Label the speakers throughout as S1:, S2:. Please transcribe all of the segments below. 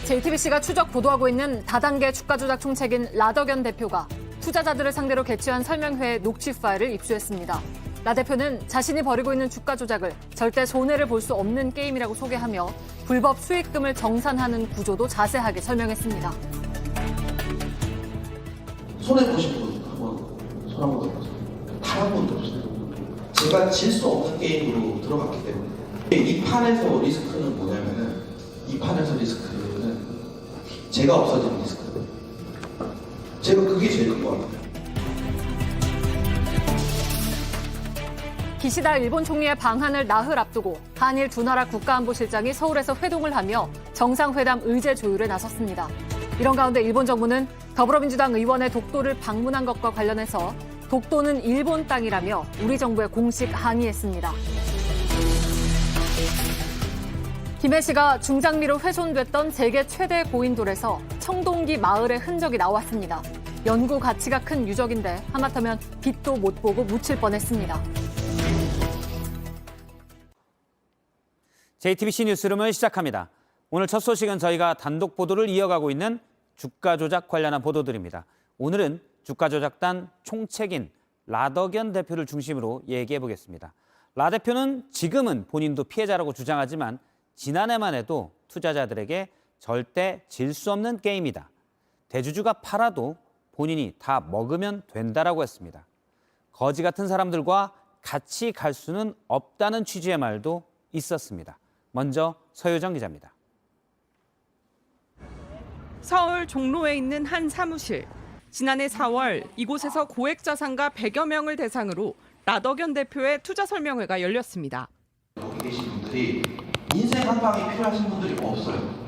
S1: JTBC가 추적 보도하고 있는 다단계 주가 조작 총책인 라더견 대표가 투자자들을 상대로 개최한 설명회의 녹취 파일을 입수했습니다. 라 대표는 자신이 벌이고 있는 주가 조작을 절대 손해를 볼 수 없는 게임이라고 소개하며 불법 수익금을 정산하는 구조도 자세하게 설명했습니다.
S2: 손해보신 분 한번 손 한번 들어보세요. 단 한 번도 없어요. 제가 질 수 없는 게임으로 들어갔기 때문에 이 판에서 리스크는 뭐냐면은 이 판에서 리스크는 제가 없어지는 리스크예요. 제가 그게 제일 큰 것 같아요.
S1: 기시다 일본 총리의 방한을 나흘 앞두고 한일 두 나라 국가안보실장이 서울에서 회동을 하며 정상회담 의제 조율에 나섰습니다. 이런 가운데 일본 정부는 더불어민주당 의원의 독도를 방문한 것과 관련해서 독도는 일본 땅이라며 우리 정부에 공식 항의했습니다. 김해 씨가 중장미로 훼손됐던 세계 최대 고인돌에서 청동기 마을의 흔적이 나왔습니다. 연구 가치가 큰 유적인데 하마터면 빛도 못 보고 묻힐 뻔했습니다.
S3: JTBC 뉴스룸을 시작합니다. 오늘 첫 소식은 저희가 단독 보도를 이어가고 있는 주가 조작 관련한 보도들입니다. 오늘은 주가 조작단 총책인 라더견 대표를 중심으로 얘기해 보겠습니다. 라 대표는 지금은 본인도 피해자라고 주장하지만 지난해만 해도 투자자들에게 절대 질 수 없는 게임이다. 대주주가 팔아도 본인이 다 먹으면 된다라고 했습니다. 거지 같은 사람들과 같이 갈 수는 없다는 취지의 말도 있었습니다. 먼저 서효정 기자입니다.
S4: 서울 종로에 있는 한 사무실. 지난해 4월 이곳에서 고액 자산가 100여 명을 대상으로 라더견 대표의 투자 설명회가 열렸습니다.
S2: 여기 계신 분들이 인생 한 방이 필요하신 분들이 없어요.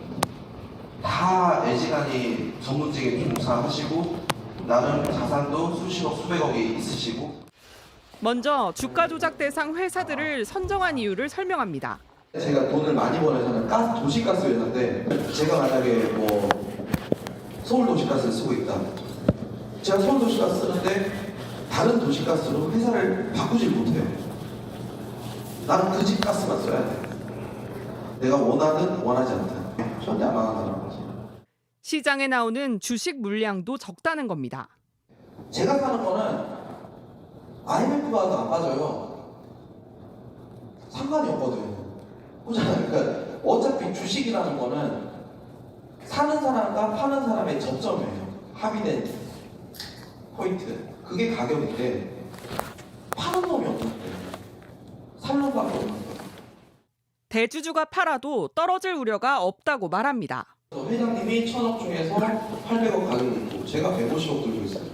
S2: 다 애지간히 전문직에 종사하시고 나름 자산도 수십억 수백억이 있으시고.
S4: 먼저 주가 조작 대상 회사들을 선정한 이유를 설명합니다.
S2: 제가 돈을 많이 버는 회사는 도시가스 회사인데 제가 만약에 뭐 서울 도시가스를 쓰고 있다. 제가 서울 도시가스 쓰는데 다른 도시가스로 회사를 바꾸질 못해요. 나는 그 집 가스만 써야 돼. 내가 원하든 원하지 않든 절대 안 망한다는 거지.
S4: 시장에 나오는 주식 물량도 적다는 겁니다.
S2: 제가 사는 거는 IMF 봐도 안 빠져요. 상관이 없거든. 그렇잖아요. 그러니까 어차피 주식이라는 거는 사는 사람과 파는 사람의 접점이에요. 합의된 포인트. 그게 가격인데 파는 놈이 없는데 살 놈밖에 없는데.
S4: 대주주가 팔아도 떨어질 우려가 없다고 말합니다.
S2: 회장님이 1,000억 중에서 800억 가지고 있고 제가 150억 들고 있어요.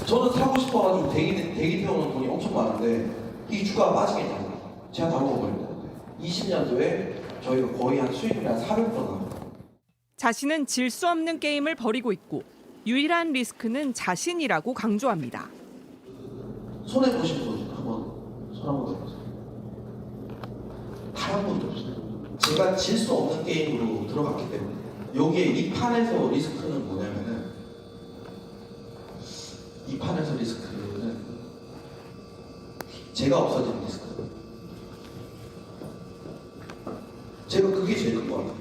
S2: 저는 사고 싶어가지고 대기 태우는 돈이 엄청 많은데 이 주가가 빠지겠냐고. 제가 다 먹어버린 건데 20년도에 저희가 거의 한 수익률이 한 400% 나와요.
S4: 자신은 질 수 없는 게임을 벌이고 있고 유일한 리스크는 자신이라고 강조합니다.
S2: 손해보신 분 한번 손 한번 들어보세요. 단 한 번도 없어요. 제가 질 수 없는 게임으로 들어갔기 때문에 여기에 이 판에서 리스크는 뭐냐면은 이 판에서 리스크는 제가 없어지는 리스크. 제가 그게 제일 큰 것 같아요.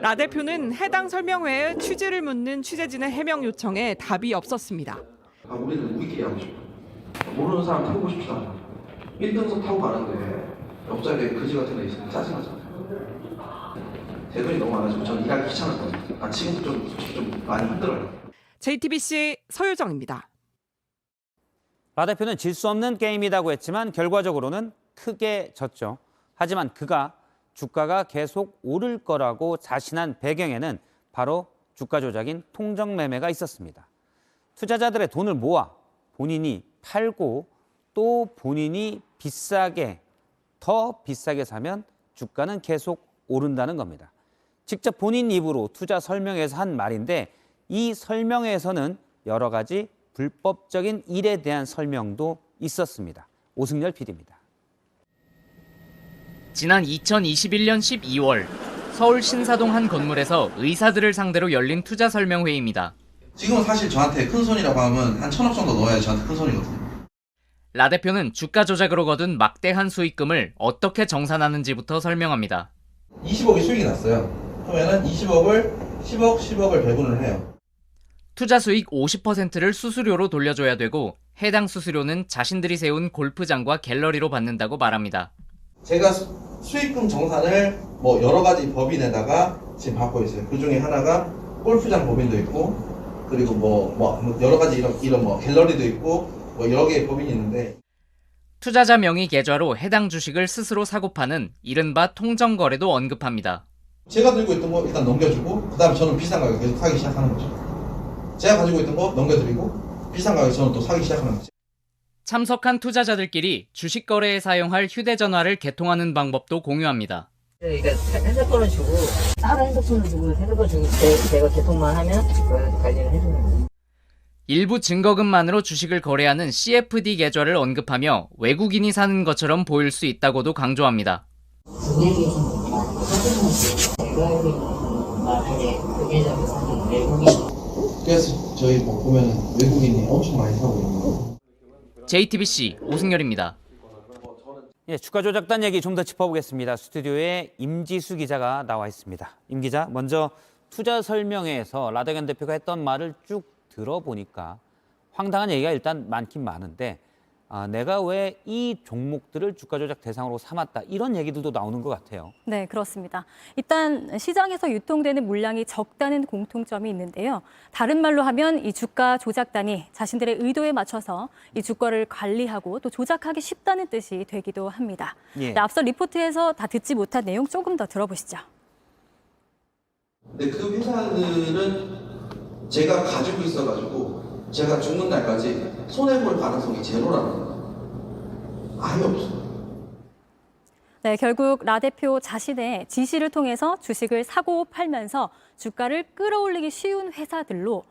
S4: 라 대표는 해당 설명회의 취지를 묻는 취재진의 해명 요청에 답이 없었습니다.
S2: 우리는 우리끼리 하고 싶어. 모르는 사람 태우고 싶지도 1등석 타고 가는데 옆자리에 그지 같은 애 있으면 짜증나잖아요. 대돈이 너무 많아지고 저는 일하기 귀찮았거든요. 지금도 좀 많이 힘들어요.
S4: JTBC 서유정입니다.
S3: 라 대표는 질 수 없는 게임이라고 했지만 결과적으로는 크게 졌죠. 하지만 그가 주가가 계속 오를 거라고 자신한 배경에는 바로 주가 조작인 통정 매매가 있었습니다. 투자자들의 돈을 모아 본인이 팔고 또 본인이 더 비싸게 사면 주가는 계속 오른다는 겁니다. 직접 본인 입으로 투자 설명회에서 한 말인데 이 설명회에서는 여러 가지 불법적인 일에 대한 설명도 있었습니다. 오승열 PD입니다.
S5: 지난 2021년 12월 서울 신사동 한 건물에서 의사들을 상대로 열린 투자 설명회입니다.
S2: 지금은 사실 저한테 큰 손이라고 하면 한 1,000억 정도 넣어야 저한테 큰 손이거든요.
S5: 라 대표는 주가 조작으로 거둔 막대한 수익금을 어떻게 정산하는지부터 설명합니다.
S2: 20억이 수익이 났어요. 하면은 20억을 10억을 배분을 해요.
S5: 투자 수익 50%를 수수료로 돌려줘야 되고 해당 수수료는 자신들이 세운 골프장과 갤러리로 받는다고 말합니다.
S2: 제가 수익금 정산을 뭐 여러 가지 법인에다가 지금 받고 있어요. 그 중에 하나가 골프장 법인도 있고, 그리고 뭐 여러 가지 이런 뭐 갤러리도 있고, 뭐 여러 개의 법인이 있는데.
S5: 투자자 명의 계좌로 해당 주식을 스스로 사고 파는 이른바 통정거래도 언급합니다.
S2: 제가 들고 있던 거 일단 넘겨주고, 그 다음에 저는 비싼 가격에 계속 사기 시작하는 거죠. 제가 가지고 있던 거 넘겨드리고, 비싼 가격에 저는 또 사기 시작하는 거죠.
S5: 참석한 투자자들끼리 주식 거래에 사용할 휴대전화를 개통하는 방법도 공유합니다.
S6: 그러니까 핸드폰을 주고 따로 핸드폰을 주고 핸드폰 주고 제가 개통만 하면 그걸 관리를 해주는 거예요.
S5: 일부 증거금만으로 주식을 거래하는 CFD 계좌를 언급하며 외국인이 사는 것처럼 보일 수 있다고도 강조합니다.
S6: 금액이 좀 많이 사주는 제가 알고 있는 만약에 그 계좌를 사는 외국인
S2: 그래서 저희 뭐 보면은 외국인이 엄청 많이 사고 있는 거예요.
S5: JTBC 오승열입니다.
S3: 예, 주가 조작단 얘기 좀 더 짚어보겠습니다. 스튜디오에 임지수 기자가 나와 있습니다. 임 기자, 먼저 투자 설명회에서 라더견 대표가 했던 말을 쭉 들어보니까 황당한 얘기가 일단 많긴 많은데 내가 왜 이 종목들을 주가 조작 대상으로 삼았다 이런 얘기들도 나오는 것 같아요.
S7: 네, 그렇습니다. 일단 시장에서 유통되는 물량이 적다는 공통점이 있는데요. 다른 말로 하면 이 주가 조작단이 자신들의 의도에 맞춰서 이 주가를 관리하고 또 조작하기 쉽다는 뜻이 되기도 합니다.
S3: 예.
S7: 네, 앞서 리포트에서 다 듣지 못한 내용 조금 더 들어보시죠.
S2: 근데 그 회사들은 제가 가지고 있어가지고 제가 죽는 날까지 손해볼 가능성이 제로라는 거예요. 아예 없어요.
S7: 네, 결국 라 대표 자신의 지시를 통해서 주식을 사고 팔면서 주가를 끌어올리기 쉬운 회사들로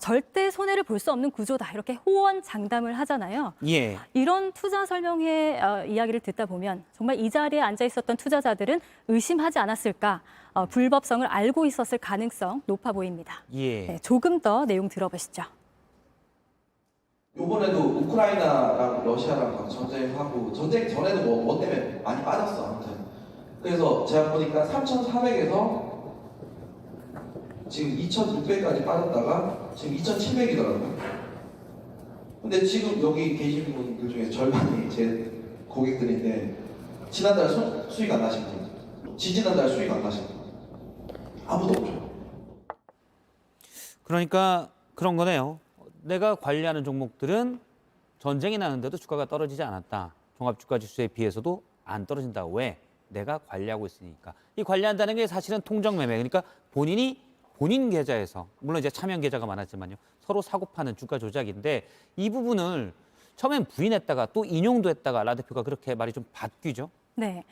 S7: 절대 손해를 볼 수 없는 구조다 이렇게 호언장담을 하잖아요.
S3: 예.
S7: 이런 투자 설명회 이야기를 듣다 보면 정말 이 자리에 앉아 있었던 투자자들은 의심하지 않았을까, 불법성을 알고 있었을 가능성 높아 보입니다.
S3: 예.
S7: 네, 조금 더 내용 들어보시죠.
S2: 이번에도 우크라이나랑 러시아랑 전쟁하고 전쟁 전에도 뭐 때문에 많이 빠졌어 아무튼. 그래서 제가 보니까 3,400에서 지금 2,600까지 빠졌다가 지금 2,700이더라고요. 근데 지금 여기 계신 분들 중에 절반이 제 고객들인데 지난달 수익 안 나신 분, 지지난달 수익 안 나신 분 아무도 없죠.
S3: 그러니까 그런 거네요. 내가 관리하는 종목들은 전쟁이 나는데도 주가가 떨어지지 않았다. 종합주가지수에 비해서도 안 떨어진다. 왜? 내가 관리하고 있으니까. 이 관리한다는 게 사실은 통정매매. 그러니까 본인이 본인 계좌에서, 물론 이제 차명 계좌가 많았지만요. 서로 사고 파는 주가 조작인데 이 부분을 처음엔 부인했다가 또 인용도 했다가 라 대표가 그렇게 말이 좀 바뀌죠.
S7: 네.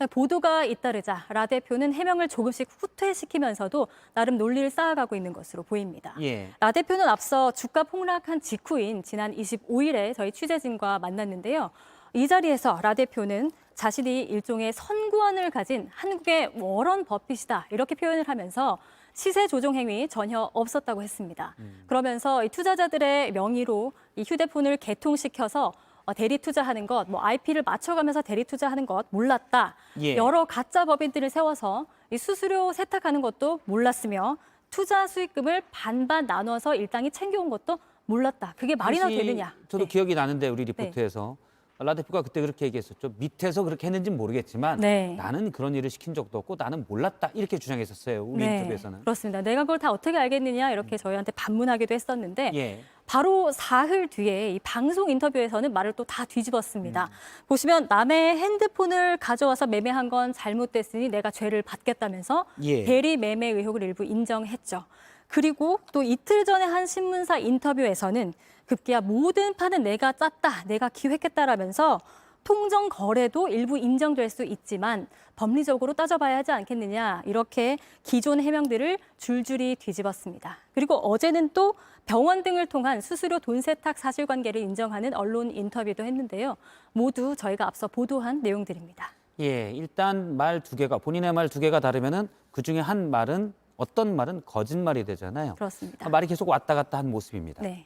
S7: 보도가 잇따르자 라 대표는 해명을 조금씩 후퇴시키면서도 나름 논리를 쌓아가고 있는 것으로 보입니다.
S3: 예.
S7: 라 대표는 앞서 주가 폭락한 직후인 지난 25일에 저희 취재진과 만났는데요. 이 자리에서 라 대표는 자신이 일종의 선구안을 가진 한국의 워런 버핏이다 이렇게 표현을 하면서 시세 조종 행위 전혀 없었다고 했습니다. 그러면서 이 투자자들의 명의로 이 휴대폰을 개통시켜서 대리 투자하는 것, 뭐 IP를 맞춰가면서 대리 투자하는 것 몰랐다.
S3: 예.
S7: 여러 가짜 법인들을 세워서 이 수수료 세탁하는 것도 몰랐으며 투자 수익금을 반반 나눠서 일당이 챙겨온 것도 몰랐다. 그게 말이나
S3: 당시
S7: 되느냐.
S3: 저도
S7: 네.
S3: 기억이 나는데 우리 리포트에서 라 대표가 그때 그렇게 얘기했었죠. 밑에서 그렇게 했는지는 모르겠지만
S7: 네.
S3: 나는 그런 일을 시킨 적도 없고 나는 몰랐다 이렇게 주장했었어요. 우리 인터뷰에서는.
S7: 그렇습니다. 내가 그걸 다 어떻게 알겠느냐 이렇게 저희한테 반문하기도 했었는데
S3: 예.
S7: 바로 사흘 뒤에 이 방송 인터뷰에서는 말을 또 다 뒤집었습니다. 보시면 남의 핸드폰을 가져와서 매매한 건 잘못됐으니 내가 죄를 받겠다면서
S3: 예.
S7: 대리 매매 의혹을 일부 인정했죠. 그리고 또 이틀 전에 한 신문사 인터뷰에서는 급기야 모든 판은 내가 짰다, 내가 기획했다라면서 통정 거래도 일부 인정될 수 있지만 법리적으로 따져봐야 하지 않겠느냐 이렇게 기존 해명들을 줄줄이 뒤집었습니다. 그리고 어제는 또 병원 등을 통한 수수료 돈 세탁 사실관계를 인정하는 언론 인터뷰도 했는데요. 모두 저희가 앞서 보도한 내용들입니다.
S3: 예, 일단 말 두 개가 본인의 말 두 개가 다르면은 그 중에 한 말은 어떤 말은 거짓말이 되잖아요.
S7: 그렇습니다.
S3: 말이 계속 왔다 갔다 한 모습입니다.
S7: 네.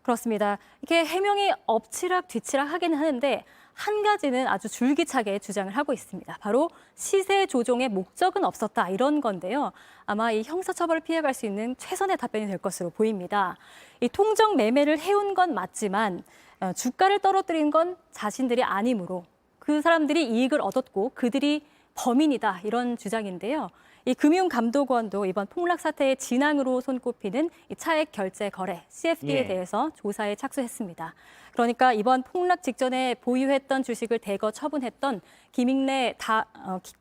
S7: 그렇습니다. 이렇게 해명이 엎치락 뒤치락 하긴 하는데 한 가지는 아주 줄기차게 주장을 하고 있습니다. 바로 시세 조종의 목적은 없었다 이런 건데요. 아마 이 형사처벌을 피해갈 수 있는 최선의 답변이 될 것으로 보입니다. 이 통정 매매를 해온 건 맞지만 주가를 떨어뜨린 건 자신들이 아니므로 그 사람들이 이익을 얻었고 그들이 범인이다 이런 주장인데요. 이 금융감독원도 이번 폭락 사태의 진앙으로 손꼽히는 이 차액 결제 거래 CFD에 대해서 조사에 착수했습니다. 그러니까 이번 폭락 직전에 보유했던 주식을 대거 처분했던 김익래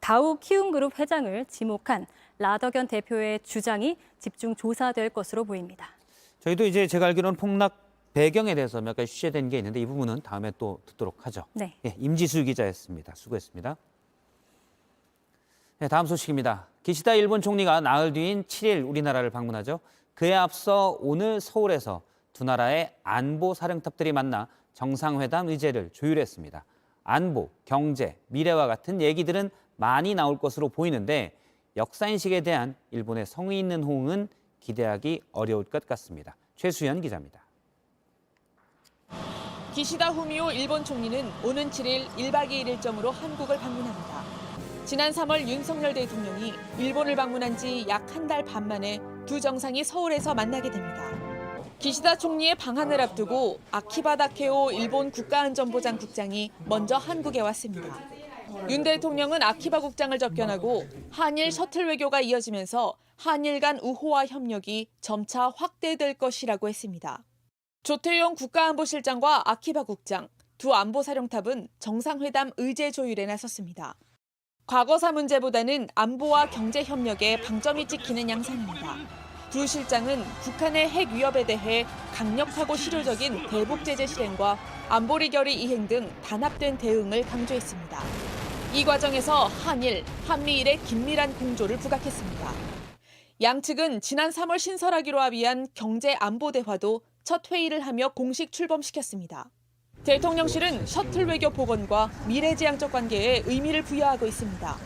S7: 다우 키움그룹 회장을 지목한 라더견 대표의 주장이 집중 조사될 것으로 보입니다.
S3: 저희도 이제 제가 알기로는 폭락 배경에 대해서 몇 가지 취재된 게 있는데 이 부분은 다음에 또 듣도록 하죠.
S7: 네.
S3: 예, 임지수 기자였습니다. 수고했습니다. 네, 다음 소식입니다. 기시다 일본 총리가 나흘 뒤인 7일 우리나라를 방문하죠. 그에 앞서 오늘 서울에서 두 나라의 안보 사령탑들이 만나 정상회담 의제를 조율했습니다. 안보, 경제, 미래와 같은 얘기들은 많이 나올 것으로 보이는데 역사인식에 대한 일본의 성의 있는 호응은 기대하기 어려울 것 같습니다. 최수연 기자입니다.
S8: 기시다 후미오 일본 총리는 오는 7일 1박 2일 일정으로 한국을 방문합니다. 지난 3월 윤석열 대통령이 일본을 방문한 지 약 한 달 반 만에 두 정상이 서울에서 만나게 됩니다. 기시다 총리의 방한을 앞두고 아키바 다케오 일본 국가안전보장 국장이 먼저 한국에 왔습니다. 윤 대통령은 아키바 국장을 접견하고 한일 셔틀 외교가 이어지면서 한일 간 우호와 협력이 점차 확대될 것이라고 했습니다. 조태용 국가안보실장과 아키바 국장, 두 안보사령탑은 정상회담 의제 조율에 나섰습니다. 과거사 문제보다는 안보와 경제 협력에 방점이 찍히는 양상입니다. 두 실장은 북한의 핵 위협에 대해 강력하고 실효적인 대북 제재 실행과 안보리 결의 이행 등 단합된 대응을 강조했습니다. 이 과정에서 한일, 한미일의 긴밀한 공조를 부각했습니다. 양측은 지난 3월 신설하기로 합의한 경제 안보 대화도 첫 회의를 하며 공식 출범시켰습니다. 대통령실은 셔틀 외교 복원과 미래지향적 관계에 의미를 부여하고 있습니다.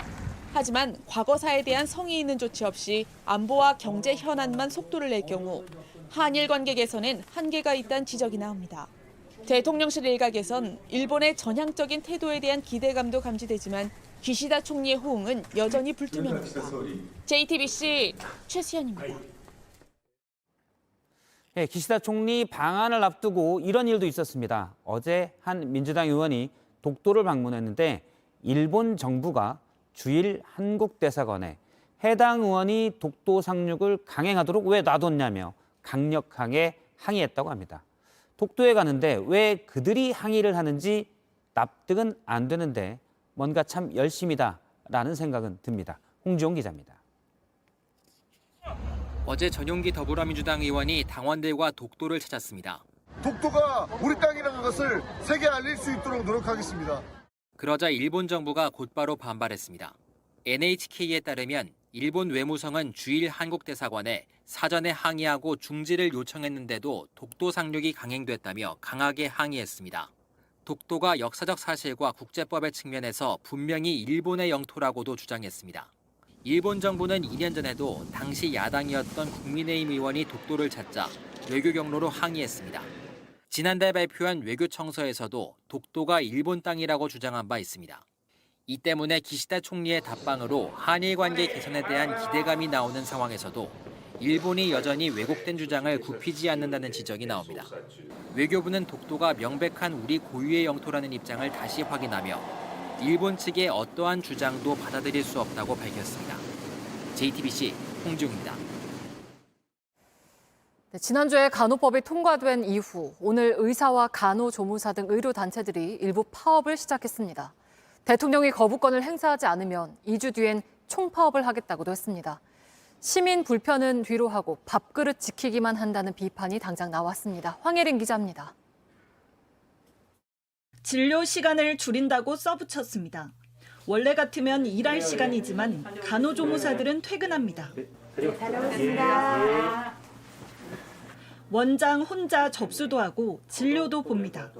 S8: 하지만 과거사에 대한 성의 있는 조치 없이 안보와 경제 현안만 속도를 낼 경우 한일 관계 개선엔 한계가 있다는 지적이 나옵니다. 대통령실 일각에선 일본의 전향적인 태도에 대한 기대감도 감지되지만 기시다 총리의 호응은 여전히 불투명합니다. JTBC 최수연입니다.
S3: 네, 기시다 총리 방한을 앞두고 이런 일도 있었습니다. 어제 한 민주당 의원이 독도를 방문했는데 일본 정부가 주일 한국 대사관에 해당 의원이 독도 상륙을 강행하도록 왜 놔뒀냐며 강력하게 항의했다고 합니다. 독도에 가는데 왜 그들이 항의를 하는지 납득은 안 되는데 뭔가 참 열심이다라는 생각은 듭니다. 홍지용 기자입니다.
S9: 어제 전용기 더불어민주당 의원이 당원들과 독도를 찾았습니다.
S10: 독도가 우리 땅이라는 것을 세계에 알릴 수 있도록 노력하겠습니다.
S9: 그러자 일본 정부가 곧바로 반발했습니다. NHK에 따르면 일본 외무성은 주일 한국 대사관에 사전에 항의하고 중지를 요청했는데도 독도 상륙이 강행됐다며 강하게 항의했습니다. 독도가 역사적 사실과 국제법의 측면에서 분명히 일본의 영토라고도 주장했습니다. 일본 정부는 2년 전에도 당시 야당이었던 국민의힘 의원이 독도를 찾자 외교 경로로 항의했습니다. 지난달 발표한 외교청서에서도 독도가 일본 땅이라고 주장한 바 있습니다. 이 때문에 기시다 총리의 답방으로 한일 관계 개선에 대한 기대감이 나오는 상황에서도 일본이 여전히 왜곡된 주장을 굽히지 않는다는 지적이 나옵니다. 외교부는 독도가 명백한 우리 고유의 영토라는 입장을 다시 확인하며 일본 측의 어떠한 주장도 받아들일 수 없다고 밝혔습니다. JTBC 홍지웅입니다.
S1: 네, 지난주에 간호법이 통과된 이후 오늘 의사와 간호조무사 등 의료단체들이 일부 파업을 시작했습니다. 대통령이 거부권을 행사하지 않으면 2주 뒤엔 총파업을 하겠다고도 했습니다. 시민 불편은 뒤로 하고 밥그릇 지키기만 한다는 비판이 당장 나왔습니다. 황혜린 기자입니다.
S11: 진료 시간을 줄인다고 써붙였습니다. 원래 같으면 일할 시간이지만 간호조무사들은 퇴근합니다. 원장 혼자 접수도 하고 진료도 봅니다.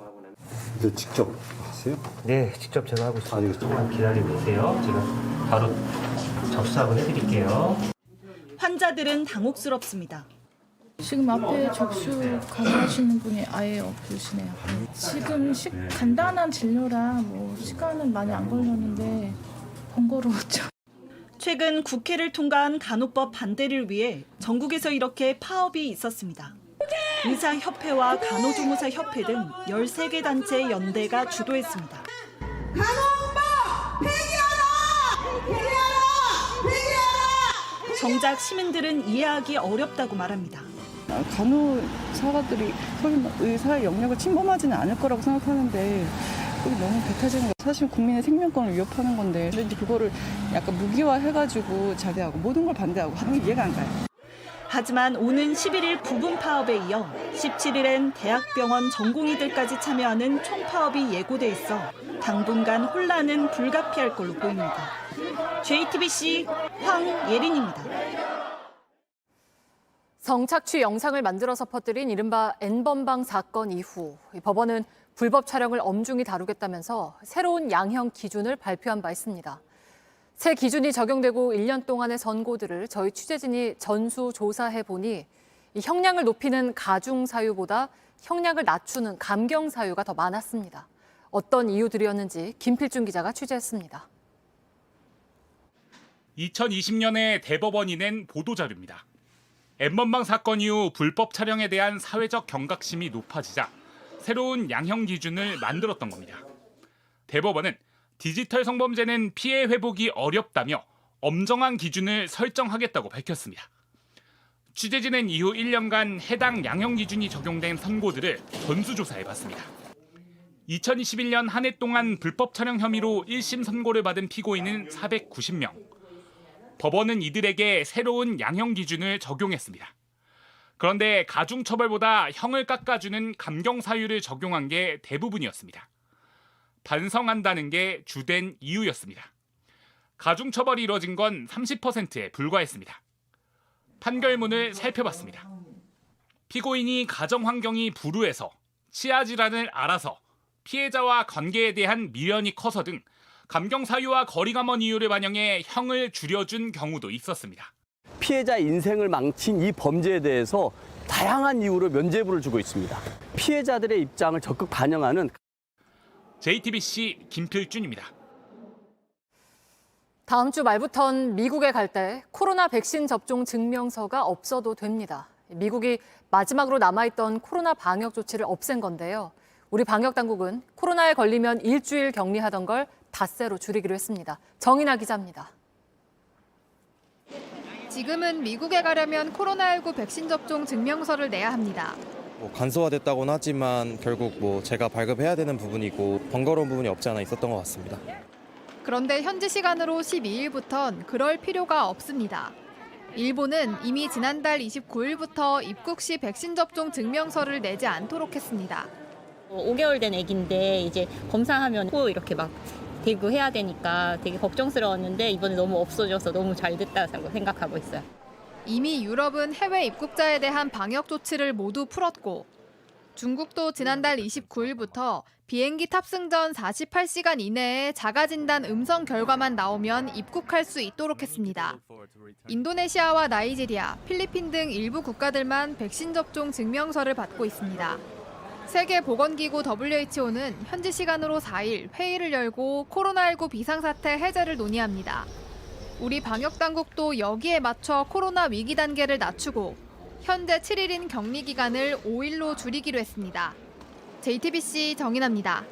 S10: 직접 하세요?
S12: 네, 직접 제가 하고 있습니다. 조금만 기다리고 계세요. 제가 바로 접수 한번 해드릴게요.
S11: 환자들은 당혹스럽습니다.
S13: 지금 앞에 접수 가능하시는 분이 아예 없으시네요. 지금 간단한 진료라 뭐 시간은 많이 안 걸렸는데 번거로웠죠.
S11: 최근 국회를 통과한 간호법 반대를 위해 전국에서 이렇게 파업이 있었습니다. 의사협회와 간호조무사협회 등 13개 단체 연대가 주도했습니다. 간호법 폐기하라! 폐기하라! 폐기하라! 정작 시민들은 이해하기 어렵다고 말합니다.
S14: 간호사들이 설마 의사의 영역을 침범하지는 않을 거라고 생각하는데 그게 너무 배타적인 거. 사실 국민의 생명권을 위협하는 건데 근데 그거를 약간 무기화해가지고 자대하고 모든 걸 반대하고 하는 게 이해가 안 가요.
S11: 하지만 오는 11일 부분 파업에 이어 17일엔 대학병원 전공의들까지 참여하는 총파업이 예고돼 있어 당분간 혼란은 불가피할 걸로 보입니다. JTBC 황예린입니다.
S1: 성착취 영상을 만들어서 퍼뜨린 이른바 N번방 사건 이후 법원은 불법 촬영을 엄중히 다루겠다면서 새로운 양형 기준을 발표한 바 있습니다. 새 기준이 적용되고 1년 동안의 선고들을 저희 취재진이 전수조사해 보니 이 형량을 높이는 가중 사유보다 형량을 낮추는 감경 사유가 더 많았습니다. 어떤 이유들이었는지 김필중 기자가 취재했습니다.
S15: 2020년에 대법원이 낸 보도자료입니다. N번방 사건 이후 불법 촬영에 대한 사회적 경각심이 높아지자 새로운 양형 기준을 만들었던 겁니다. 대법원은 디지털 성범죄는 피해 회복이 어렵다며 엄정한 기준을 설정하겠다고 밝혔습니다. 취재진은 이후 1년간 해당 양형 기준이 적용된 선고들을 전수조사해봤습니다. 2021년 한 해 동안 불법 촬영 혐의로 1심 선고를 받은 피고인은 490명. 법원은 이들에게 새로운 양형 기준을 적용했습니다. 그런데 가중처벌보다 형을 깎아주는 감경 사유를 적용한 게 대부분이었습니다. 반성한다는 게 주된 이유였습니다. 가중처벌이 이뤄진 건 30%에 불과했습니다. 판결문을 살펴봤습니다. 피고인이 가정 환경이 불우해서 치아 질환을 앓아서 피해자와 관계에 대한 미련이 커서 등 감경 사유와 거리가 먼 이유를 반영해 형을 줄여준 경우도 있었습니다.
S16: 피해자 인생을 망친 이 범죄에 대해서 다양한 이유로 면죄부를 주고 있습니다. 피해자들의 입장을 적극 반영하는
S15: JTBC 김필준입니다.
S1: 다음 주 말부턴 미국에 갈 때 코로나 백신 접종 증명서가 없어도 됩니다. 미국이 마지막으로 남아있던 코로나 방역 조치를 없앤 건데요. 우리 방역 당국은 코로나에 걸리면 일주일 격리하던 걸 닷새로 줄이기로 했습니다. 정인아 기자입니다.
S17: 지금은 미국에 가려면 코로나19 백신 접종 증명서를 내야 합니다.
S18: 간소화됐다고는 하지만 결국 제가 발급해야 되는 부분이고 번거로운 부분이 없지 않아 있었던 것 같습니다.
S17: 그런데 현지 시간으로 12일부턴 그럴 필요가 없습니다. 일본은 이미 지난달 29일부터 입국 시 백신 접종 증명서를 내지 않도록 했습니다.
S19: 5개월 된 아기인데 이제 검사하면 코 이렇게 막 대고 해야 되니까 되게 걱정스러웠는데 이번에 너무 없어져서 너무 잘 됐다고 생각하고 있어요.
S17: 이미 유럽은 해외 입국자에 대한 방역 조치를 모두 풀었고 중국도 지난달 29일부터 비행기 탑승 전 48시간 이내에 자가진단 음성 결과만 나오면 입국할 수 있도록 했습니다. 인도네시아와 나이지리아, 필리핀 등 일부 국가들만 백신 접종 증명서를 받고 있습니다. 세계보건기구 WHO는 현지 시간으로 4일 회의를 열고 코로나19 비상사태 해제를 논의합니다. 우리 방역당국도 여기에 맞춰 코로나 위기 단계를 낮추고 현재 7일인 격리 기간을 5일로 줄이기로 했습니다. JTBC 정인아입니다.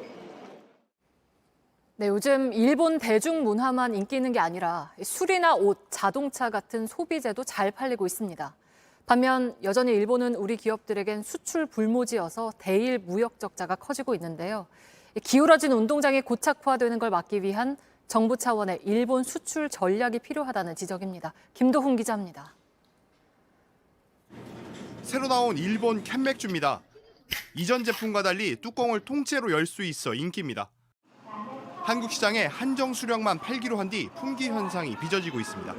S1: 네, 요즘 일본 대중문화만 인기 있는 게 아니라 술이나 옷, 자동차 같은 소비재도 잘 팔리고 있습니다. 반면 여전히 일본은 우리 기업들에겐 수출 불모지여서 대일 무역 적자가 커지고 있는데요. 기울어진 운동장이 고착화되는 걸 막기 위한 정부 차원의 일본 수출 전략이 필요하다는 지적입니다. 김도훈 기자입니다.
S20: 새로 나온 일본 캔맥주입니다. 이전 제품과 달리 뚜껑을 통째로 열 수 있어 인기입니다. 한국 시장에 한정 수량만 팔기로 한 뒤 품귀 현상이 빚어지고 있습니다.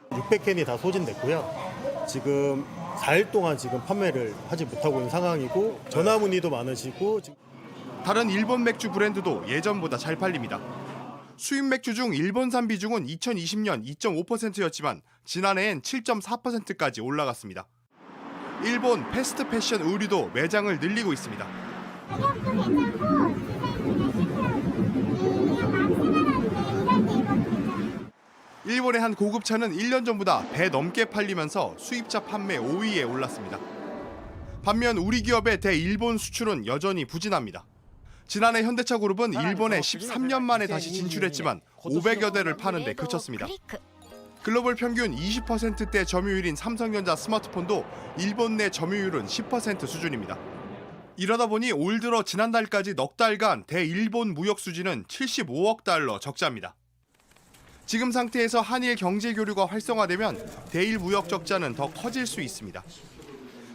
S21: 600캔이 다 소진됐고요. 지금 4일 동안 지금 판매를 하지 못하고 있는 상황이고 전화 문의도 많으시고
S20: 다른 일본 맥주 브랜드도 예전보다 잘 팔립니다. 수입 맥주 중 일본산 비중은 2020년 2.5%였지만 지난해엔 7.4%까지 올라갔습니다. 일본 패스트 패션 의류도 매장을 늘리고 있습니다. 일본의 한 고급차는 1년 전보다 배 넘게 팔리면서 수입차 판매 5위에 올랐습니다. 반면 우리 기업의 대일본 수출은 여전히 부진합니다. 지난해 현대차그룹은 일본에 13년 만에 다시 진출했지만 500여 대를 파는 데 그쳤습니다. 글로벌 평균 20%대 점유율인 삼성전자 스마트폰도 일본 내 점유율은 10% 수준입니다. 이러다 보니 올 들어 지난달까지 넉 달간 대일본 무역 수지는 75억 달러 적자입니다. 지금 상태에서 한일 경제 교류가 활성화되면 대일 무역 적자는 더 커질 수 있습니다.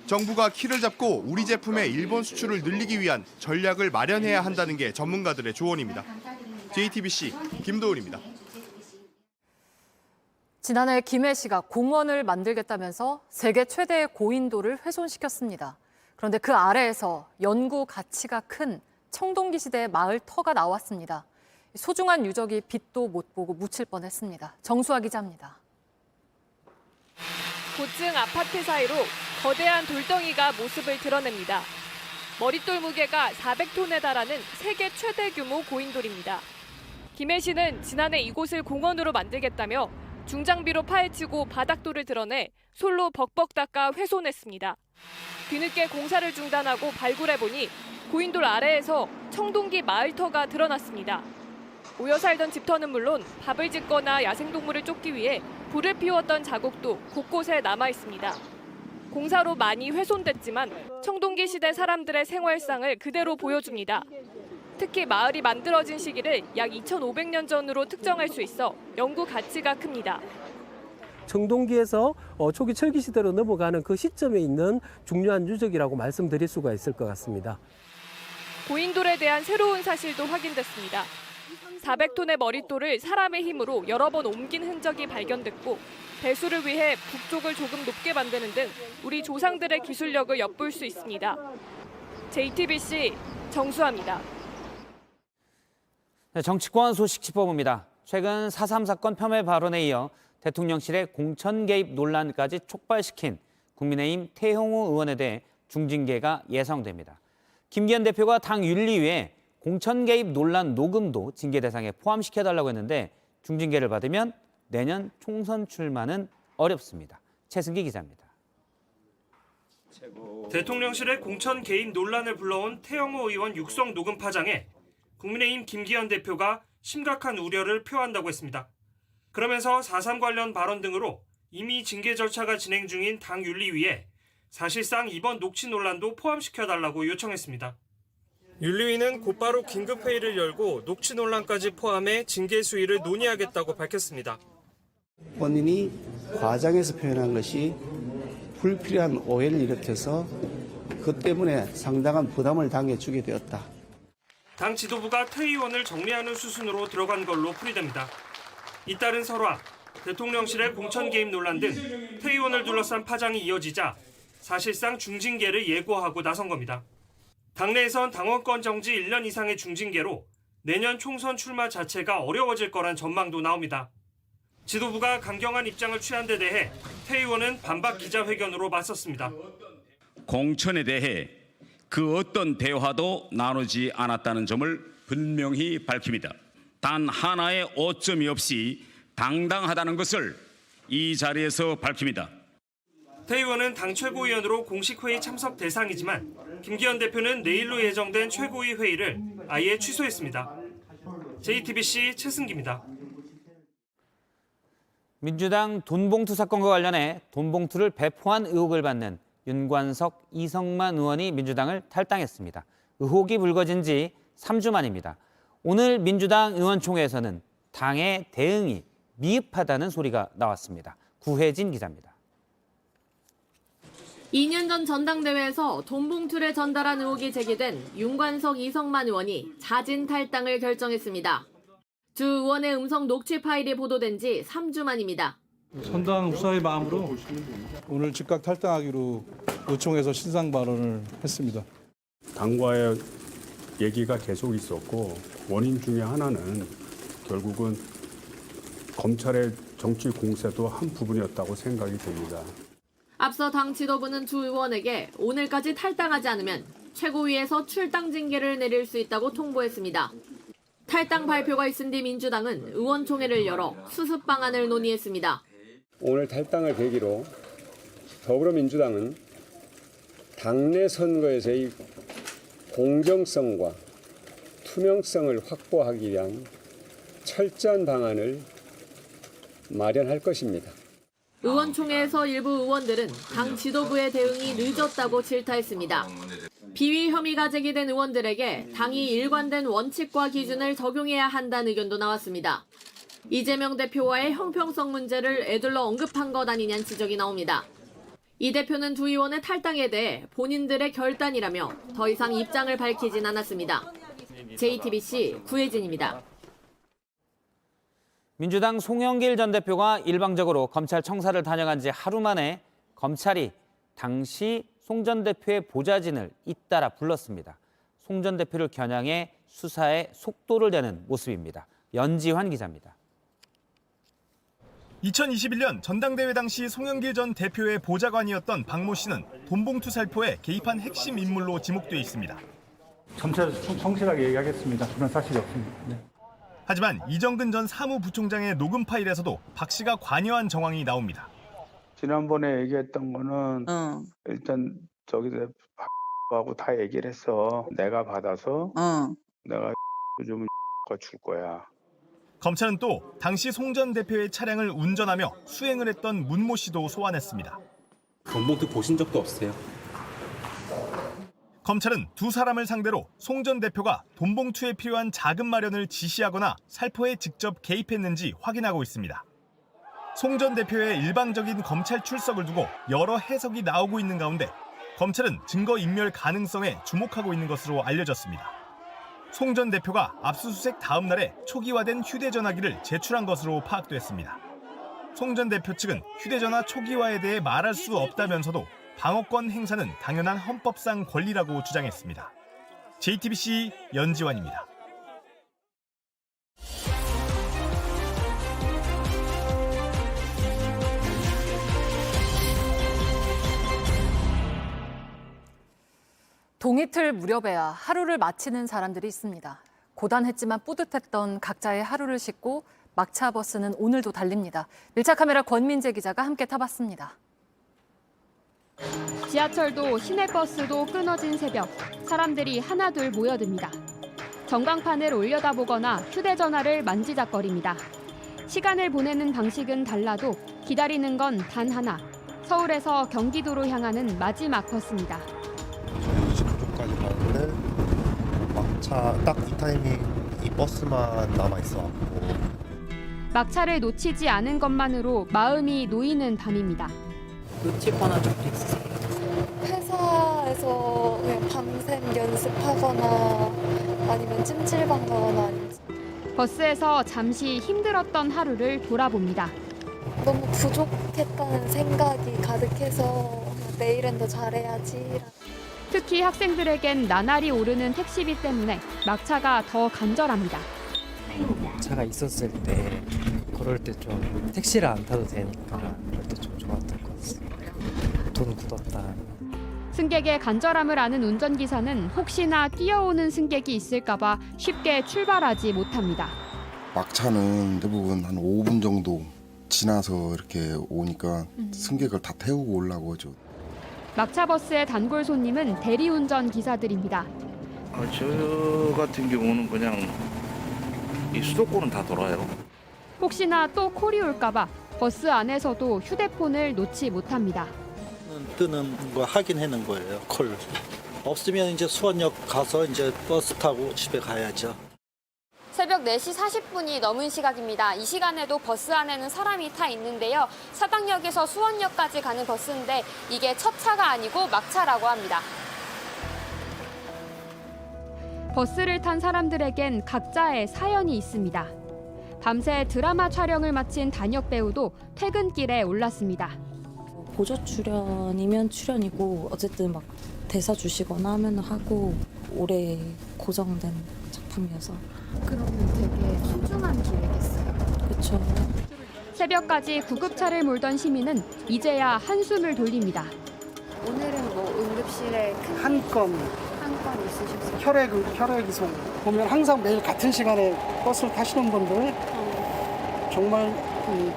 S20: 정부가 키를 잡고 우리 제품의 일본 수출을 늘리기 위한 전략을 마련해야 한다는 게 전문가들의 조언입니다. JTBC 김도훈입니다.
S1: 지난해 김해 씨가 공원을 만들겠다면서 세계 최대의 고인돌을 훼손시켰습니다. 그런데 그 아래에서 연구 가치가 큰 청동기 시대의 마을 터가 나왔습니다. 소중한 유적이 빛도 못 보고 묻힐 뻔했습니다. 정수아 기자입니다.
S4: 고층 아파트 사이로 거대한 돌덩이가 모습을 드러냅니다. 머릿돌 무게가 400톤에 달하는 세계 최대 규모 고인돌입니다. 김해시는 지난해 이곳을 공원으로 만들겠다며 중장비로 파헤치고 바닥돌을 드러내 솔로 벅벅 닦아 훼손했습니다. 뒤늦게 공사를 중단하고 발굴해보니 고인돌 아래에서 청동기 마을터가 드러났습니다. 모여 살던 집터는 물론 밥을 짓거나 야생동물을 쫓기 위해 불을 피웠던 자국도 곳곳에 남아 있습니다. 공사로 많이 훼손됐지만 청동기 시대 사람들의 생활상을 그대로 보여줍니다. 특히 마을이 만들어진 시기를 약 2,500년 전으로 특정할 수 있어 연구 가치가 큽니다.
S22: 청동기에서 초기 철기 시대로 넘어가는 그 시점에 있는 중요한 유적이라고 말씀드릴 수가 있을 것 같습니다.
S4: 고인돌에 대한 새로운 사실도 확인됐습니다. 400톤의 머릿돌을 사람의 힘으로 여러 번 옮긴 흔적이 발견됐고 배수를 위해 북쪽을 조금 높게 만드는 등 우리 조상들의 기술력을 엿볼 수 있습니다. JTBC 정수아입니다.
S3: 정치권 소식 짚어봅니다. 최근 4.3 사건 폄훼 발언에 이어 대통령실의 공천 개입 논란까지 촉발시킨 국민의힘 태형호 의원에 대해 중징계가 예상됩니다. 김기현 대표가 당 윤리위에 공천 개입 논란 녹음도 징계 대상에 포함시켜달라고 했는데 중징계를 받으면 내년 총선 출마는 어렵습니다. 최승기 기자입니다.
S23: 대통령실의 공천 개입 논란을 불러온 태형호 의원 육성 녹음 파장에 국민의힘 김기현 대표가 심각한 우려를 표한다고 했습니다. 그러면서 4.3 관련 발언 등으로 이미 징계 절차가 진행 중인 당 윤리위에 사실상 이번 녹취 논란도 포함시켜달라고 요청했습니다. 윤리위는 곧바로 긴급회의를 열고 녹취 논란까지 포함해 징계 수위를 논의하겠다고 밝혔습니다.
S24: 본인이 과장해서 표현한 것이 불필요한 오해를 일으켜서 그 때문에 상당한 부담을 당해주게 되었다.
S23: 당 지도부가 태 의원을 정리하는 수순으로 들어간 걸로 풀이됩니다. 잇따른 설화, 대통령실의 공천 개입 논란 등 태 의원을 둘러싼 파장이 이어지자 사실상 중징계를 예고하고 나선 겁니다. 당내에선 당원권 정지 1년 이상의 중징계로 내년 총선 출마 자체가 어려워질 거란 전망도 나옵니다. 지도부가 강경한 입장을 취한 데 대해 태 의원은 반박 기자회견으로 맞섰습니다.
S25: 공천에 대해 그 어떤 대화도 나누지 않았다는 점을 분명히 밝힙니다. 단 하나의 오점이 없이 당당하다는 것을 이 자리에서 밝힙니다.
S23: 태 의원은 당 최고위원으로 공식 회의 참석 대상이지만 김기현 대표는 내일로 예정된 최고위 회의를 아예 취소했습니다. JTBC 최승기입니다.
S3: 민주당 돈봉투 사건과 관련해 돈봉투를 배포한 의혹을 받는 윤관석, 이성만 의원이 민주당을 탈당했습니다. 의혹이 불거진 지 3주 만입니다. 오늘 민주당 의원총회에서는 당의 대응이 미흡하다는 소리가 나왔습니다. 구혜진 기자입니다.
S26: 2년 전 전당대회에서 돈봉투를 전달한 의혹이 제기된 윤관석, 이성만 의원이 자진 탈당을 결정했습니다. 두 의원의 음성 녹취 파일이 보도된 지 3주 만입니다.
S27: 선당 후사의 마음으로 오늘 즉각 탈당하기로 요청해서 신상 발언을 했습니다.
S28: 당과의 얘기가 계속 있었고 원인 중에 하나는 결국은 검찰의 정치 공세도 한 부분이었다고 생각이 됩니다.
S26: 앞서 당 지도부는 두 의원에게 오늘까지 탈당하지 않으면 최고위에서 출당 징계를 내릴 수 있다고 통보했습니다. 탈당 발표가 있은 뒤 민주당은 의원총회를 열어 수습 방안을 논의했습니다.
S28: 오늘 탈당을 계기로 더불어민주당은 당내 선거에서의 공정성과 투명성을 확보하기 위한 철저한 방안을 마련할 것입니다.
S26: 의원총회에서 일부 의원들은 당 지도부의 대응이 늦었다고 질타했습니다. 비위 혐의가 제기된 의원들에게 당이 일관된 원칙과 기준을 적용해야 한다는 의견도 나왔습니다. 이재명 대표와의 형평성 문제를 에둘러 언급한 것 아니냐는 지적이 나옵니다. 이 대표는 두 의원의 탈당에 대해 본인들의 결단이라며 더 이상 입장을 밝히진 않았습니다. JTBC 구혜진입니다.
S3: 민주당 송영길 전 대표가 일방적으로 검찰 청사를 다녀간 지 하루 만에 검찰이 당시 송 전 대표의 보좌진을 잇따라 불렀습니다. 송 전 대표를 겨냥해 수사에 속도를 내는 모습입니다. 연지환 기자입니다.
S2: 2021년 전당대회 당시 송영길 전 대표의 보좌관이었던 박모 씨는 돈봉투 살포에 개입한 핵심 인물로 지목돼 있습니다.
S27: 점차적으로 성실하게 얘기하겠습니다. 그런 사실이 없습니다. 네.
S2: 하지만 이정근 전 사무부총장의 녹음 파일에서도 박 씨가 관여한 정황이 나옵니다.
S28: 지난번에 얘기했던 거는 일단 저기서 하고 다 얘기를 했어. 내가 받아서 내가 좀 줄 거야.
S2: 검찰은 또 당시 송 전 대표의 차량을 운전하며 수행을 했던 문모 씨도 소환했습니다.
S28: 돈봉투 보신 적도 없어요?
S2: 검찰은 두 사람을 상대로 송 전 대표가 돈봉투에 필요한 자금 마련을 지시하거나 살포에 직접 개입했는지 확인하고 있습니다. 송 전 대표의 일방적인 검찰 출석을 두고 여러 해석이 나오고 있는 가운데 검찰은 증거인멸 가능성에 주목하고 있는 것으로 알려졌습니다. 송 전 대표가 압수수색 다음 날에 초기화된 휴대전화기를 제출한 것으로 파악됐습니다. 송 전 대표 측은 휴대전화 초기화에 대해 말할 수 없다면서도 방어권 행사는 당연한 헌법상 권리라고 주장했습니다. JTBC 연지환입니다.
S1: 동이틀 무렵에야 하루를 마치는 사람들이 있습니다. 고단했지만 뿌듯했던 각자의 하루를 싣고 막차 버스는 오늘도 달립니다. 밀착 카메라 권민재 기자가 함께 타봤습니다.
S5: 지하철도 시내버스도 끊어진 새벽, 사람들이 하나둘 모여듭니다. 전광판을 올려다보거나 휴대전화를 만지작거립니다. 시간을 보내는 방식은 달라도 기다리는 건 단 하나, 서울에서 경기도로 향하는 마지막 버스입니다.
S6: 20분까지 가는데 막차 딱 이 타이밍 이 버스만 남아있어갖고
S5: 막차를 놓치지 않은 것만으로 마음이 놓이는 밤입니다.
S7: 놓칠 뻔한 적도 있어요.
S8: 회사에서 그냥 밤샘 연습하거나 아니면 찜질방 가거나 아니면
S5: 버스에서 잠시 힘들었던 하루를 돌아봅니다.
S8: 너무 부족했다는 생각이 가득해서 내일은 더 잘해야지.
S5: 특히 학생들에겐 나날이 오르는 택시비 때문에 막차가 더 간절합니다.
S9: 차가 있었을 때 그럴 때 좀 택시를 안 타도 되니까 그럴 때 좀 좋았던 것 같습니다. 돈 굳었다.
S5: 승객의 간절함을 아는 운전기사는 혹시나 뛰어오는 승객이 있을까 봐 쉽게 출발하지 못합니다.
S10: 막차는 대부분 한 5분 정도 지나서 이렇게 오니까 승객을 다 태우고 오려고 하죠.
S5: 막차버스의 단골 손님은 대리운전 기사들입니다.
S12: 저 같은 경우는 그냥 이 수도권은 다 돌아요.
S5: 혹시나 또 콜이 올까 봐 버스 안에서도 휴대폰을 놓지 못합니다.
S29: 뜨는 거 확인하는 거예요. 콜. 없으면 이제 수원역 가서 이제 버스 타고 집에 가야죠.
S30: 새벽 4시 40분이 넘은 시각입니다. 이 시간에도 버스 안에는 사람이 타 있는데요. 사당역에서 수원역까지 가는 버스인데 이게 첫 차가 아니고 막차라고 합니다.
S5: 버스를 탄 사람들에겐 각자의 사연이 있습니다. 밤새 드라마 촬영을 마친 단역 배우도 퇴근길에 올랐습니다.
S31: 보조 출연이면 출연이고 어쨌든 막 대사 주시거나 하면 하고 오래 고정된 작품이어서
S17: 그러면 되게 소중한 기회겠어요.
S31: 그렇죠.
S5: 새벽까지 구급차를 몰던 시민은 이제야 한숨을 돌립니다.
S8: 오늘은 뭐 응급실에
S4: 한 건
S8: 있으셨어요?
S4: 혈액 이송 보면 항상 매일 같은 시간에 버스를 타시는 분들 정말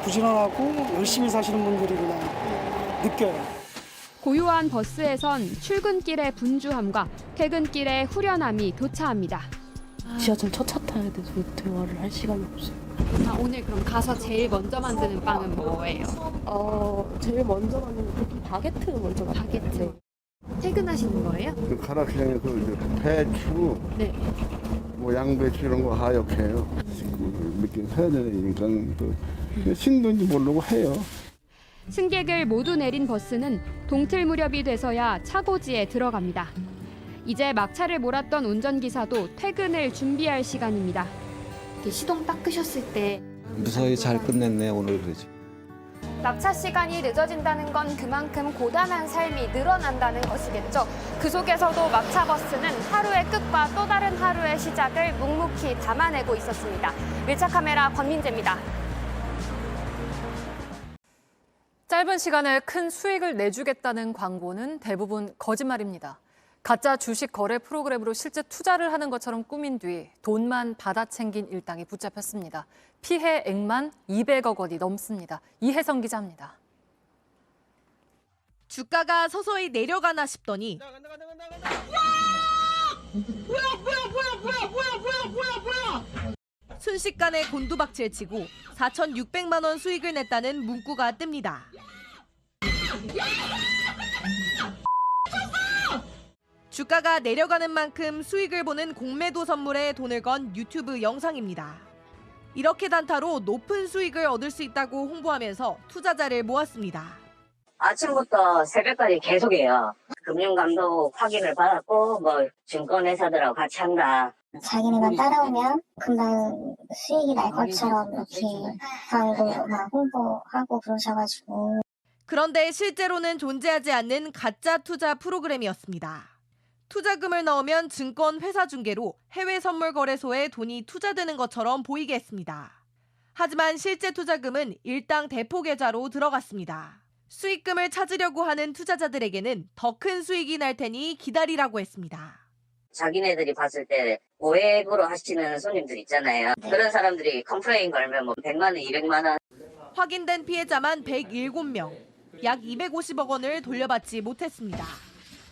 S4: 부지런하고 열심히 사시는 분들이구나 느껴요.
S5: 고요한 버스에선 출근길의 분주함과 퇴근길의 후련함이 교차합니다.
S31: 지하철 첫 차 타야 돼서 대화를 할 시간이 없어요.
S5: 오늘 그럼 가서 제일 먼저 만드는 빵은 뭐예요?
S31: 제일 먼저 만드는 바게트 먼저 만들어요. 바게트.
S5: 퇴근하시는 거예요?
S11: 그 가락시장에서 이제 배추,
S5: 네.
S11: 뭐 양배추 이런 거 하역해요. 몇개 사야 되니까 그 신도인지 모르고 해요.
S5: 승객을 모두 내린 버스는 동틀 무렵이 돼서야 차고지에 들어갑니다. 이제 막차를 몰았던 운전기사도 퇴근을 준비할 시간입니다.
S8: 시동 딱 끄셨을 때
S29: 무사히 잘 끝냈네 오늘 그러지.
S30: 막차 시간이 늦어진다는 건 그만큼 고단한 삶이 늘어난다는 것이겠죠. 그 속에서도 막차 버스는 하루의 끝과 또 다른 하루의 시작을 묵묵히 담아내고 있었습니다. 밀착 카메라 권민재입니다.
S1: 짧은 시간에 큰 수익을 내주겠다는 광고는 대부분 거짓말입니다. 가짜 주식 거래 프로그램으로 실제 투자를 하는 것처럼 꾸민 뒤 돈만 받아챙긴 일당이 붙잡혔습니다. 피해액만 200억 원이 넘습니다. 이혜성 기자입니다.
S13: 주가가 서서히 내려가나 싶더니 순식간에 곤두박질 치고 4,600만 원 수익을 냈다는 문구가 뜹니다. 주가가 내려가는 만큼 수익을 보는 공매도 선물에 돈을 건 유튜브 영상입니다. 이렇게 단타로 높은 수익을 얻을 수 있다고 홍보하면서 투자자를 모았습니다.
S14: 아침부터 새벽까지 계속해요. 금융감독 확인을 받았고 증권회사들하고 같이 한다.
S15: 자기네만 따라오면 금방 수익이 날 것처럼 이렇게 광고 막 홍보하고 그러셔가지고.
S13: 그런데 실제로는 존재하지 않는 가짜 투자 프로그램이었습니다. 투자금을 넣으면 증권 회사 중개로 해외 선물 거래소에 돈이 투자되는 것처럼 보이게 했습니다. 하지만 실제 투자금은 일당 대포 계좌로 들어갔습니다. 수익금을 찾으려고 하는 투자자들에게는 더 큰 수익이 날 테니 기다리라고 했습니다.
S14: 자기네들이 봤을 때 고액으로 하시는 손님들 있잖아요. 그런 사람들이 컴플레인 걸면 100만 원, 200만 원.
S13: 확인된 피해자만 107명, 약 250억 원을 돌려받지 못했습니다.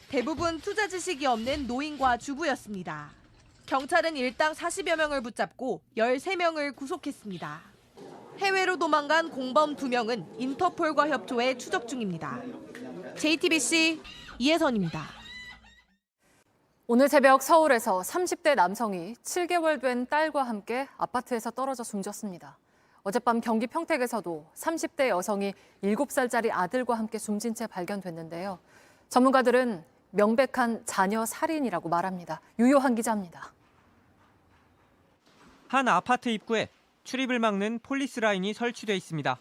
S13: 대부분 투자 지식이 없는 노인과 주부였습니다. 경찰은 일당 40여 명을 붙잡고 13명을 구속했습니다. 해외로 도망간 공범 2명은 인터폴과 협조해 추적 중입니다. JTBC 이혜선입니다.
S1: 오늘 새벽 서울에서 30대 남성이 7개월 된 딸과 함께 아파트에서 떨어져 숨졌습니다. 어젯밤 경기 평택에서도 30대 여성이 7살짜리 아들과 함께 숨진 채 발견됐는데요. 전문가들은 명백한 자녀 살인이라고 말합니다. 유효한 기자입니다.
S16: 한 아파트 입구에 출입을 막는 폴리스 라인이 설치돼 있습니다.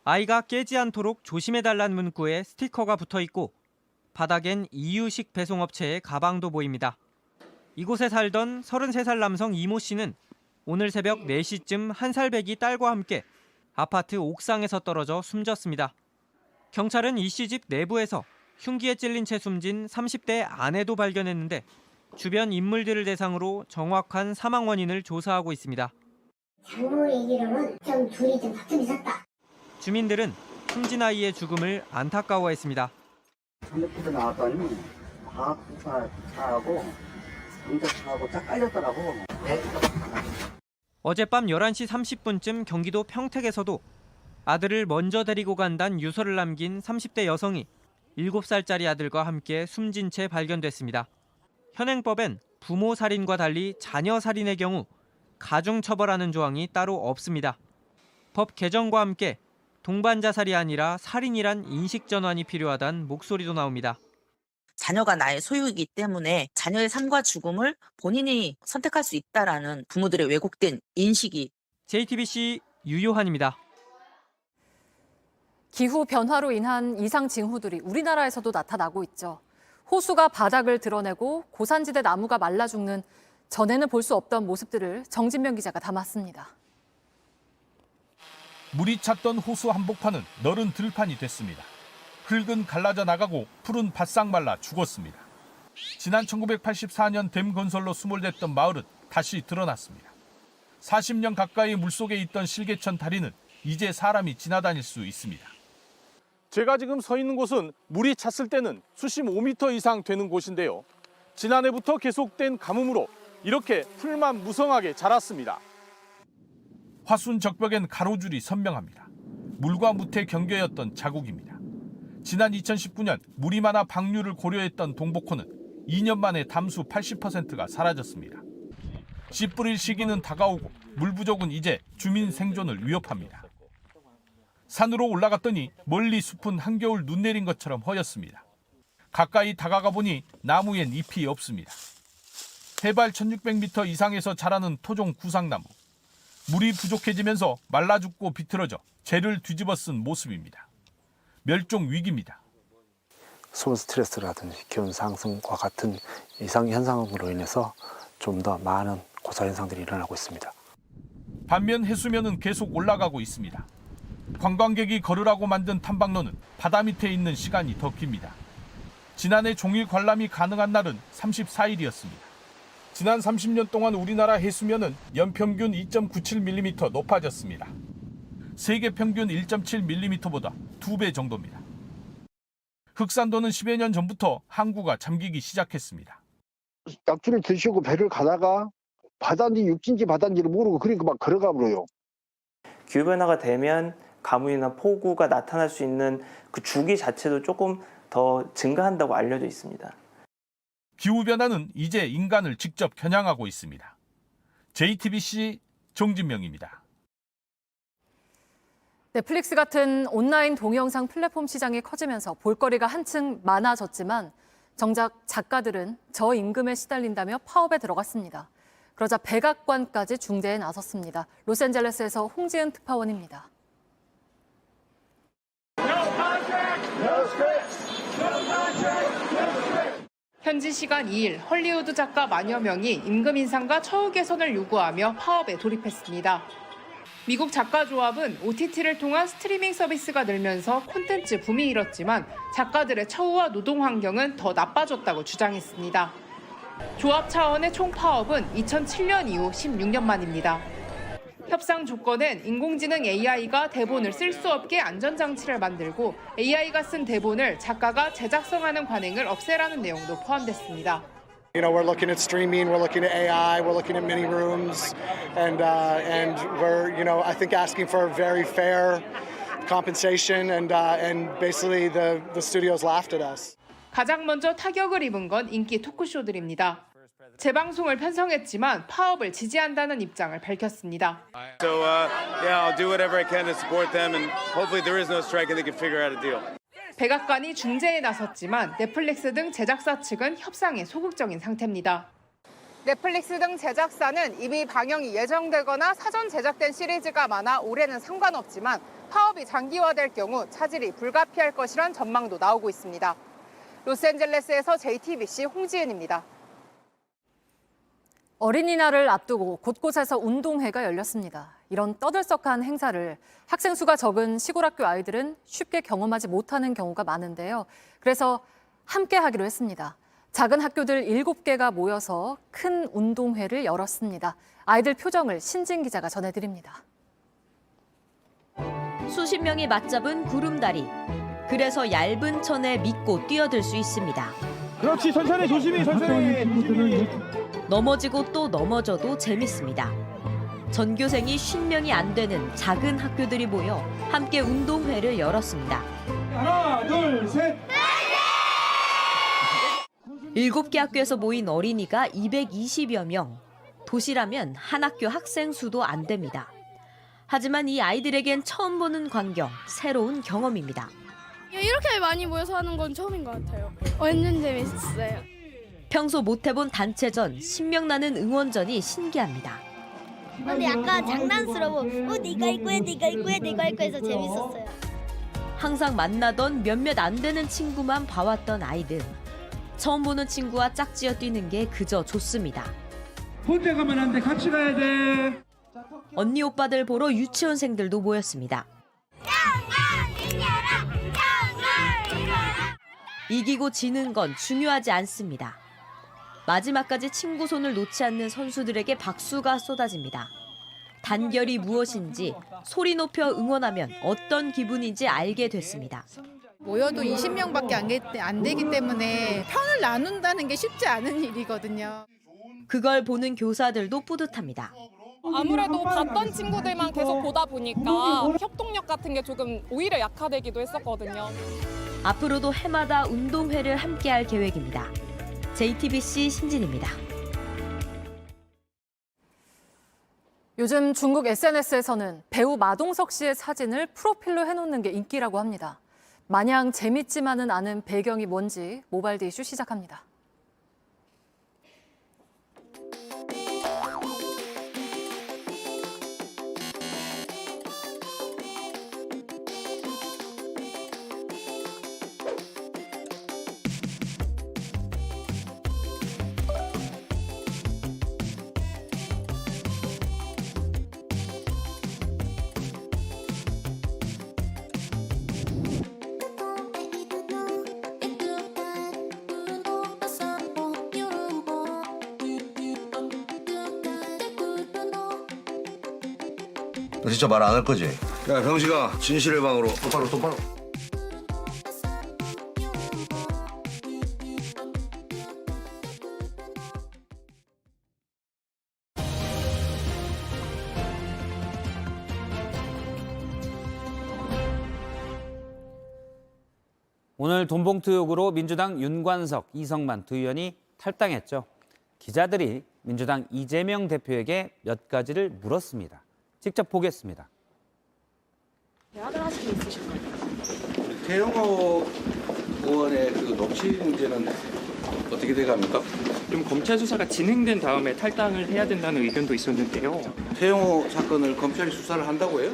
S16: 아이가 깨지 않도록 조심해달라는 문구에 스티커가 붙어 있고 바닥엔 이유식 배송업체의 가방도 보입니다. 이곳에 살던 33살 남성 이모 씨는 오늘 새벽 4시쯤 1살배기 딸과 함께 아파트 옥상에서 떨어져 숨졌습니다. 경찰은 이 씨 집 내부에서 흉기에 찔린 채 숨진 30대 아내도 발견했는데 주변 인물들을 대상으로 정확한 사망 원인을 조사하고 있습니다.
S15: 장모 얘기로는 둘이 다툼이 있었다.
S16: 주민들은 숨진 아이의 죽음을 안타까워했습니다.
S11: 전력부터 나왔더니 과학차하고 경찰차하고 딱 깔렸더라고.
S16: 어젯밤 11시 30분쯤 경기도 평택에서도 아들을 먼저 데리고 간다는 유서를 남긴 30대 여성이 7살짜리 아들과 함께 숨진 채 발견됐습니다. 현행법엔 부모 살인과 달리 자녀 살인의 경우 가중처벌하는 조항이 따로 없습니다. 법 개정과 함께 동반 자살이 아니라 살인이란 인식 전환이 필요하다는 목소리도 나옵니다.
S18: 자녀가 나의 소유이기 때문에 자녀의 삶과 죽음을 본인이 선택할 수 있다라는 부모들의 왜곡된 인식이.
S16: JTBC 유요한입니다.
S1: 기후 변화로 인한 이상 징후들이 우리나라에서도 나타나고 있죠. 호수가 바닥을 드러내고 고산지대 나무가 말라 죽는 전에는 볼 수 없던 모습들을 정진명 기자가 담았습니다.
S2: 물이 찼던 호수 한복판은 너른 들판이 됐습니다. 흙은 갈라져 나가고 풀은 바싹 말라 죽었습니다. 지난 1984년 댐 건설로 수몰됐던 마을은 다시 드러났습니다. 40년 가까이 물속에 있던 실개천 다리는 이제 사람이 지나다닐 수 있습니다. 제가 지금 서 있는 곳은 물이 찼을 때는 수심 5m 이상 되는 곳인데요. 지난해부터 계속된 가뭄으로 이렇게 풀만 무성하게 자랐습니다. 화순 적벽엔 가로줄이 선명합니다. 물과 무태 경계였던 자국입니다. 지난 2019년 물이 많아 방류를 고려했던 동복호는 2년 만에 담수 80%가 사라졌습니다. 씨 뿌릴 시기는 다가오고 물 부족은 이제 주민 생존을 위협합니다. 산으로 올라갔더니 멀리 숲은 한겨울 눈 내린 것처럼 허였습니다. 가까이 다가가 보니 나무엔 잎이 없습니다. 해발 1600m 이상에서 자라는 토종 구상나무. 물이 부족해지면서 말라 죽고 비틀어져 재를 뒤집어 쓴 모습입니다. 멸종 위기입니다.
S3: 수온 스트레스라든지 기온 상승과 같은 이상 현상으로 인해서 좀 더 많은 고사 현상들이 일어나고 있습니다.
S2: 반면 해수면은 계속 올라가고 있습니다. 관광객이 걸으라고 만든 탐방로는 바다 밑에 있는 시간이 더 깁니다. 지난해 종일 관람이 가능한 날은 34일이었습니다. 지난 30년 동안 우리나라 해수면은 연평균 2.97mm 높아졌습니다. 세계 평균 1.7mm보다 2배 정도입니다. 흑산도는 10여 년 전부터 항구가 잠기기 시작했습니다.
S11: 약주를 드시고 배를 가다가 바다인지 육지인지 바다인지를 모르고 그러니까 막 걸어가 버려요.
S19: 기후변화가 되면 가뭄이나 폭우가 나타날 수 있는 그 주기 자체도 조금 더 증가한다고 알려져 있습니다.
S2: 기후변화는 이제 인간을 직접 겨냥하고 있습니다. JTBC 정진명입니다.
S1: 넷플릭스 같은 온라인 동영상 플랫폼 시장이 커지면서 볼거리가 한층 많아졌지만 정작 작가들은 저임금에 시달린다며 파업에 들어갔습니다. 그러자 백악관까지 중재에 나섰습니다. 로스앤젤레스에서 홍지은 특파원입니다.
S20: 현지 시간 2일 헐리우드 작가 만여 명이 임금 인상과 처우 개선을 요구하며 파업에 돌입했습니다. 미국 작가조합은 OTT를 통한 스트리밍 서비스가 늘면서 콘텐츠 붐이 일었지만 작가들의 처우와 노동 환경은 더 나빠졌다고 주장했습니다. 조합 차원의 총파업은 2007년 이후 16년 만입니다. 협상 조건엔 인공지능 AI가 대본을 쓸 수 없게 안전장치를 만들고 AI가 쓴 대본을 작가가 제작성하는 관행을 없애라는 내용도 포함됐습니다.
S21: You know, we're looking at streaming, we're looking at AI, we're looking at mini rooms, and we're, you know, I think asking for very fair compensation, and basically the studios laughed at us.
S20: 가장 먼저 타격을 입은 건 인기 토크쇼들입니다. 재방송을 편성했지만 파업을 지지한다는 입장을 밝혔습니다.
S22: So yeah, I'll do whatever I can to support them, and hopefully there is no strike and they can figure out a deal.
S20: 백악관이 중재에 나섰지만 넷플릭스 등 제작사 측은 협상에 소극적인 상태입니다. 넷플릭스 등 제작사는 이미 방영이 예정되거나 사전 제작된 시리즈가 많아 올해는 상관없지만 파업이 장기화될 경우 차질이 불가피할 것이란 전망도 나오고 있습니다. 로스앤젤레스에서 JTBC 홍지은입니다.
S1: 어린이날을 앞두고 곳곳에서 운동회가 열렸습니다. 이런 떠들썩한 행사를 학생 수가 적은 시골 학교 아이들은 쉽게 경험하지 못하는 경우가 많은데요. 그래서 함께 하기로 했습니다. 작은 학교들 7개가 모여서 큰 운동회를 열었습니다. 아이들 표정을 신진 기자가 전해드립니다.
S23: 수십 명이 맞잡은 구름다리. 그래서 얇은 천에 믿고 뛰어들 수 있습니다.
S2: 그렇지, 천천히 조심히, 천천히.
S23: 넘어지고 또 넘어져도 재밌습니다. 전교생이 50명이 안 되는 작은 학교들이 모여 함께 운동회를 열었습니다.
S2: 하나, 둘, 셋.
S23: 7개 학교에서 모인 어린이가 220여 명. 도시라면 한 학교 학생 수도 안 됩니다. 하지만 이 아이들에겐 처음 보는 광경, 새로운 경험입니다.
S24: 이렇게 많이 모여서 하는 건 처음인 것 같아요. 완전 재밌었어요.
S23: 평소 못 해본 단체전, 신명나는 응원전이 신기합니다.
S15: 근데 약간 장난스러워. 내가 할 거야, 내가 할 거야, 내가 할 거야 해서 재밌었어요.
S23: 항상 만나던 몇몇 안 되는 친구만 봐왔던 아이들. 처음 보는 친구와 짝지어 뛰는 게 그저 좋습니다.
S2: 혼자 가면 안 돼, 같이 가야 돼.
S23: 언니 오빠들 보러 유치원생들도 모였습니다. 이기고 지는 건 중요하지 않습니다. 마지막까지 친구 손을 놓지 않는 선수들에게 박수가 쏟아집니다. 단결이 무엇인지 소리 높여 응원하면 어떤 기분인지 알게 됐습니다.
S4: 모여도 20명밖에 안 되기 때문에 편을 나눈다는 게 쉽지 않은 일이거든요.
S23: 그걸 보는 교사들도 뿌듯합니다.
S6: 아무래도 봤던 친구들만 계속 보다 보니까 협동력 같은 게 조금 오히려 약화되기도 했었거든요.
S23: 앞으로도 해마다 운동회를 함께할 계획입니다. JTBC 신진입니다.
S1: 요즘 중국 SNS에서는 배우 마동석 씨의 사진을 프로필로 해놓는 게 인기라고 합니다. 마냥 재밌지만은 않은 배경이 뭔지 모발드 이슈 시작합니다.
S7: 너 진짜 말 안 할 거지? 야, 병식아, 진실의 방으로. 똑바로.
S9: 오늘 돈봉투 의혹으로 민주당 윤관석, 이성만 두 의원이 탈당했죠. 기자들이 민주당 이재명 대표에게 몇 가지를 물었습니다. 직접 보겠습니다.
S31: 대화를 하신 게 있으실까요?
S10: 우리 태영호 의원의 그 녹취 문제는 어떻게 돼갑니까?
S12: 좀 검찰 수사가 진행된 다음에 탈당을 해야 된다는 의견도 있었는데요.
S10: 태영호 사건을 검찰이 수사를 한다고 해요?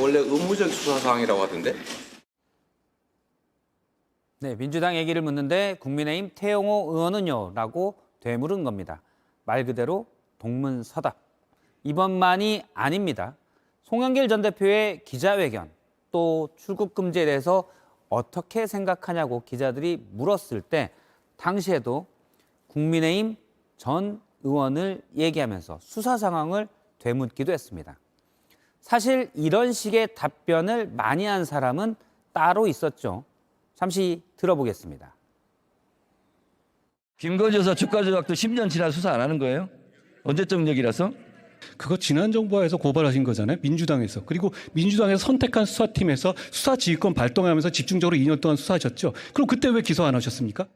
S10: 원래 의무적 수사 사항이라고 하던데.
S9: 네, 민주당 얘기를 묻는데 국민의힘 태영호 의원은요? 라고 되물은 겁니다. 말 그대로 동문서답. 이번만이 아닙니다. 송영길 전 대표의 기자회견, 또 출국 금지에 대해서 어떻게 생각하냐고 기자들이 물었을 때 당시에도 국민의힘 전 의원을 얘기하면서 수사 상황을 되묻기도 했습니다. 사실 이런 식의 답변을 많이 한 사람은 따로 있었죠. 잠시 들어보겠습니다.
S17: 김건희 여사 주가 조작도 10년 지나 수사 안 하는 거예요? 언제적 얘기라서?
S25: 그거 지난 정부에서 고발하신 거잖아요. 민주당에서. 그리고 민주당에서 선택한 수사팀에서 수사지휘권 발동하면서 집중적으로 2년 동안 수사하셨죠. 그럼 그때 왜 기소 안 하셨습니까?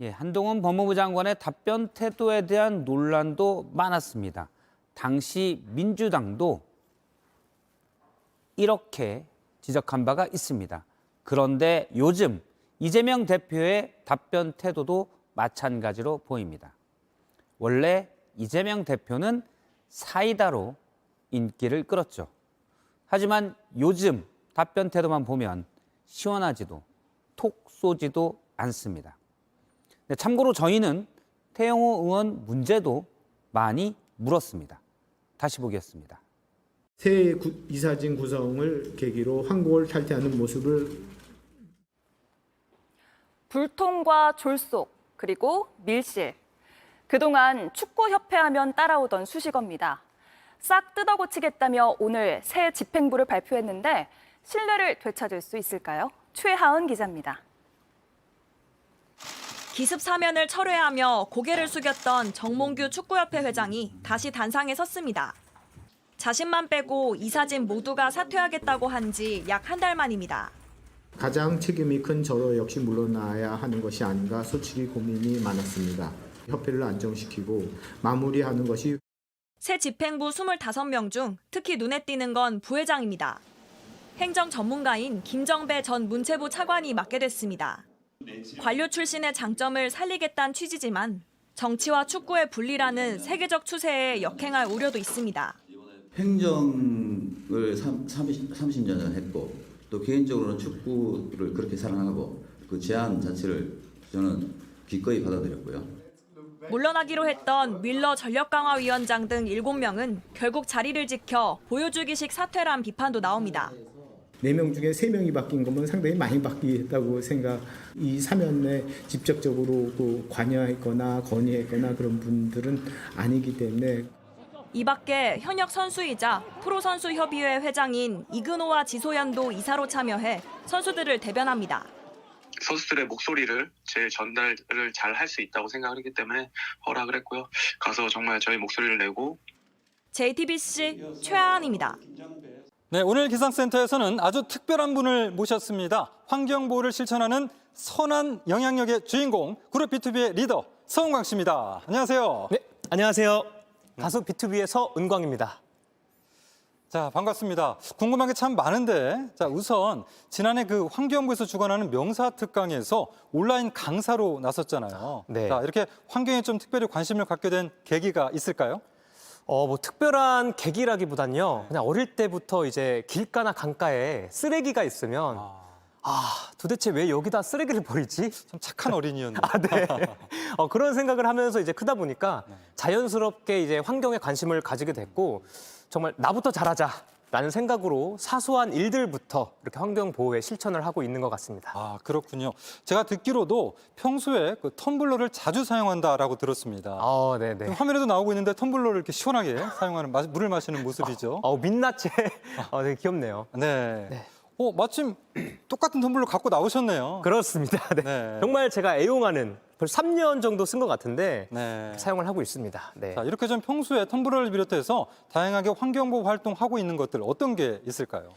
S9: 예, 한동훈 법무부 장관의 답변 태도에 대한 논란도 많았습니다. 당시 민주당도 이렇게 지적한 바가 있습니다. 그런데 요즘 이재명 대표의 답변 태도도 마찬가지로 보입니다. 원래 이재명 대표는 사이다로 인기를 끌었죠. 하지만 요즘 답변 태도만 보면 시원하지도 톡 쏘지도 않습니다. 참고로 저희는 태영호 의원 문제도 많이 물었습니다. 다시 보겠습니다.
S26: 새 이사진 구성을 계기로 한국을 탈퇴하는 모습을
S27: 불통과 졸속, 그리고 밀실. 그동안 축구협회 하면 따라오던 수식어입니다. 싹 뜯어고치겠다며 오늘 새 집행부를 발표했는데 신뢰를 되찾을 수 있을까요? 최하은 기자입니다.
S28: 기습 사면을 철회하며 고개를 숙였던 정몽규 축구협회 회장이 다시 단상에 섰습니다. 자신만 빼고 이사진 모두가 사퇴하겠다고 한 지 약 한 달 만입니다.
S26: 가장 책임이 큰 저로 역시 물러나야 하는 것이 아닌가 솔직히 고민이 많았습니다. 협회를 안정시키고 마무리하는 것이
S28: 새 집행부 25명 중 특히 눈에 띄는 건 부회장입니다. 행정 전문가인 김정배 전 문체부 차관이 맡게 됐습니다. 관료 출신의 장점을 살리겠다는 취지지만 정치와 축구의 분리라는 세계적 추세에 역행할 우려도 있습니다.
S32: 행정을 30년 했고 또 개인적으로는 축구를 그렇게 사랑하고 그 제안 자체를 저는 기꺼이 받아들였고요.
S28: 물러나기로 했던 윌러 전력강화위원장 등 7명은 결국 자리를 지켜 보여주기식 사퇴란 비판도 나옵니다.
S26: 4명 중에 3명이 바뀐 거면 상당히 많이 바뀌었다고 생각. 이 사면에 직접적으로 관여했거나 건의했거나 그런 분들은 아니기 때문에.
S28: 이 밖에 현역 선수이자 프로선수협의회 회장인 이근호와 지소연도 이사로 참여해 선수들을 대변합니다.
S3: 선수들의 목소리를 제일 전달을 잘 할 수 있다고 생각을 했기 때문에 허락을 했고요. 가서 정말 저희 목소리를 내고.
S28: JTBC 최하은입니다.
S5: 네, 오늘 기상센터에서는 아주 특별한 분을 모셨습니다. 환경보호를 실천하는 선한 영향력의 주인공, 그룹 B2B의 리더 서은광 씨입니다. 안녕하세요.
S8: 네, 안녕하세요. 가수 B2B의 서은광입니다.
S5: 자, 반갑습니다. 궁금한 게 참 많은데, 자, 우선 지난해 그 환경부에서 주관하는 명사특강에서 온라인 강사로 나섰잖아요.
S8: 네.
S5: 자, 이렇게 환경에 좀 특별히 관심을 갖게 된 계기가 있을까요?
S8: 뭐 특별한 계기라기보단요. 그냥 어릴 때부터 이제 길가나 강가에 쓰레기가 있으면 도대체 왜 여기다 쓰레기를 버리지?
S5: 참 착한 어린이였네요.
S8: 네. 그런 생각을 하면서 이제 크다 보니까 자연스럽게 이제 환경에 관심을 가지게 됐고 정말 나부터 잘하자라는 생각으로 사소한 일들부터 이렇게 환경 보호에 실천을 하고 있는 것 같습니다.
S5: 아, 그렇군요. 제가 듣기로도 평소에 그 텀블러를 자주 사용한다라고 들었습니다.
S8: 네네.
S5: 화면에도 나오고 있는데 텀블러를 이렇게 시원하게 사용하는 물을 마시는 모습이죠.
S8: 민낯에 되게 귀엽네요.
S5: 네. 마침 똑같은 텀블러 갖고 나오셨네요.
S8: 그렇습니다. 네.
S5: 네.
S8: 정말 제가 애용하는 벌써 3년 정도 쓴 것 같은데
S5: 네.
S8: 사용을 하고 있습니다. 네.
S5: 자, 이렇게 좀 평소에 텀블러를 비롯해서 다양하게 환경보호 활동하고 있는 것들 어떤 게 있을까요?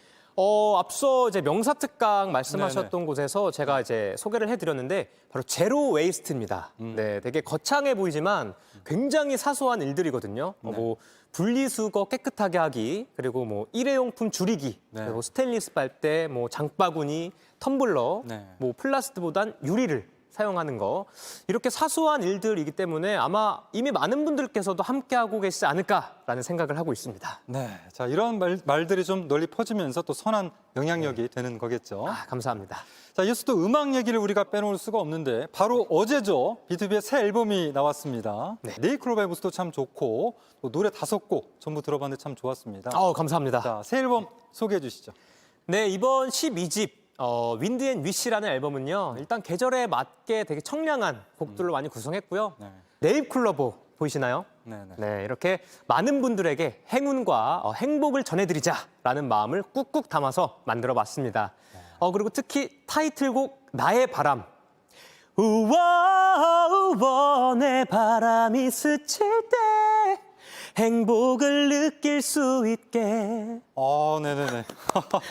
S8: 앞서 이제 명사특강 말씀하셨던 곳에서 제가 이제 소개를 해드렸는데 바로 제로 웨이스트입니다. 네, 되게 거창해 보이지만 굉장히 사소한 일들이거든요. 뭐 분리수거 깨끗하게 하기, 그리고 뭐 일회용품 줄이기, 그리고 스테인리스 빨대, 뭐 장바구니, 텀블러, 뭐 플라스틱보단 유리를 사용하는 거, 이렇게 사소한 일들이기 때문에 아마 이미 많은 분들께서도 함께하고 계시지 않을까라는 생각을 하고 있습니다.
S5: 네, 자, 이런 말들이 좀 널리 퍼지면서 또 선한 영향력이 되는 거겠죠.
S8: 감사합니다.
S5: 자, 이어서 또 음악 얘기를 우리가 빼놓을 수가 없는데 바로 어제죠. B2B의 새 앨범이 나왔습니다. 네이클로바이브스도 참 좋고 또 노래 5곡 전부 들어봤는데 참 좋았습니다.
S8: 감사합니다.
S5: 자, 새 앨범 소개해 주시죠.
S8: 네, 이번 12집 윈드 앤 위시라는 앨범은요. 일단 계절에 맞게 되게 청량한 곡들로 많이 구성했고요. 네잎클로버 보이시나요? 네, 이렇게 많은 분들에게 행운과 행복을 전해드리자라는 마음을 꾹꾹 담아서 만들어봤습니다. 그리고 특히 타이틀곡 나의 바람. 우와 우와 내 바람이 스칠 때 행복을 느낄 수 있게.
S5: 네네네.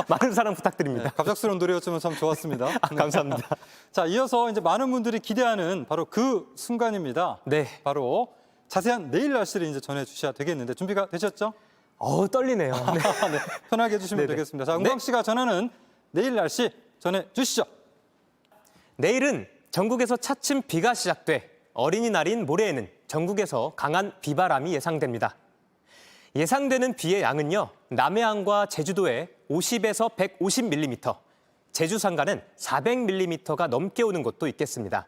S8: 많은 사랑 부탁드립니다.
S5: 갑작스러운 노래였지만 참 좋았습니다.
S8: 감사합니다.
S5: 자, 이어서 이제 많은 분들이 기대하는 바로 그 순간입니다.
S8: 네.
S5: 바로 자세한 내일 날씨를 이제 전해주셔야 되겠는데 준비가 되셨죠?
S8: 떨리네요. 네.
S5: 네, 편하게 해주시면 되겠습니다. 자, 은광 씨가 전하는 내일 날씨 전해주시죠.
S8: 내일은 전국에서 차츰 비가 시작돼 어린이날인 모레에는 전국에서 강한 비바람이 예상됩니다. 예상되는 비의 양은요, 남해안과 제주도에 50에서 150mm, 제주 산간은 400mm가 넘게 오는 곳도 있겠습니다.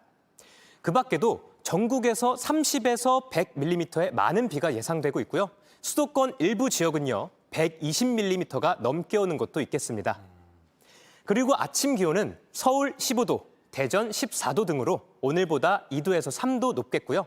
S8: 그 밖에도 전국에서 30에서 100mm의 많은 비가 예상되고 있고요. 수도권 일부 지역은요, 120mm가 넘게 오는 곳도 있겠습니다. 그리고 아침 기온은 서울 15도, 대전 14도 등으로 오늘보다 2도에서 3도 높겠고요.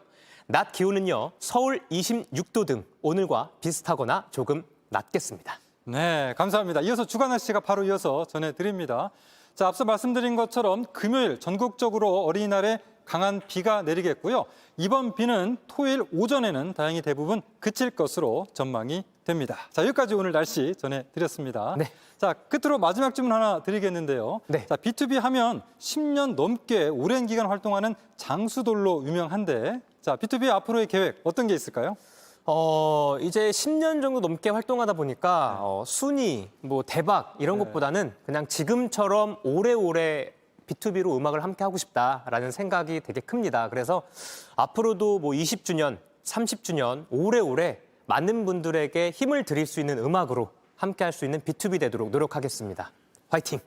S8: 낮 기온은요, 서울 26도 등 오늘과 비슷하거나 조금 낮겠습니다.
S5: 네, 감사합니다. 이어서 주간 날씨가 바로 이어서 전해드립니다. 자, 앞서 말씀드린 것처럼 금요일 전국적으로 어린이날에 강한 비가 내리겠고요. 이번 비는 토요일 오전에는 다행히 대부분 그칠 것으로 전망이 됩니다. 자, 여기까지 오늘 날씨 전해드렸습니다.
S8: 네.
S5: 자, 끝으로 마지막 질문 하나 드리겠는데요. 자, B2B 하면 10년 넘게 오랜 기간 활동하는 장수돌로 유명한데, 자, B2B 앞으로의 계획 어떤 게 있을까요?
S8: 이제 10년 정도 넘게 활동하다 보니까 순위, 뭐 대박 이런 것보다는 그냥 지금처럼 오래오래 B2B로 음악을 함께 하고 싶다라는 생각이 되게 큽니다. 그래서 앞으로도 뭐 20주년, 30주년 오래오래 많은 분들에게 힘을 드릴 수 있는 음악으로 함께 할 수 있는 B2B 되도록 노력하겠습니다. 화이팅!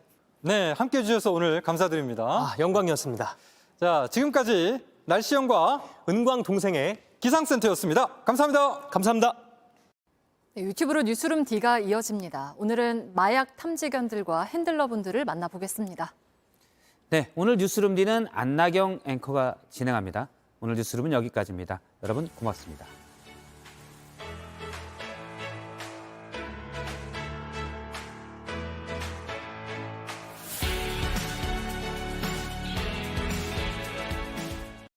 S5: 네, 함께 해주셔서 오늘 감사드립니다.
S8: 영광이었습니다.
S5: 자, 지금까지 날씨형과
S8: 은광 동생의
S5: 기상센터였습니다. 감사합니다.
S8: 감사합니다.
S1: 네, 유튜브로 뉴스룸 D가 이어집니다. 오늘은 마약 탐지견들과 핸들러분들을 만나보겠습니다.
S9: 네, 오늘 뉴스룸 D는 안나경 앵커가 진행합니다. 오늘 뉴스룸은 여기까지입니다. 여러분 고맙습니다.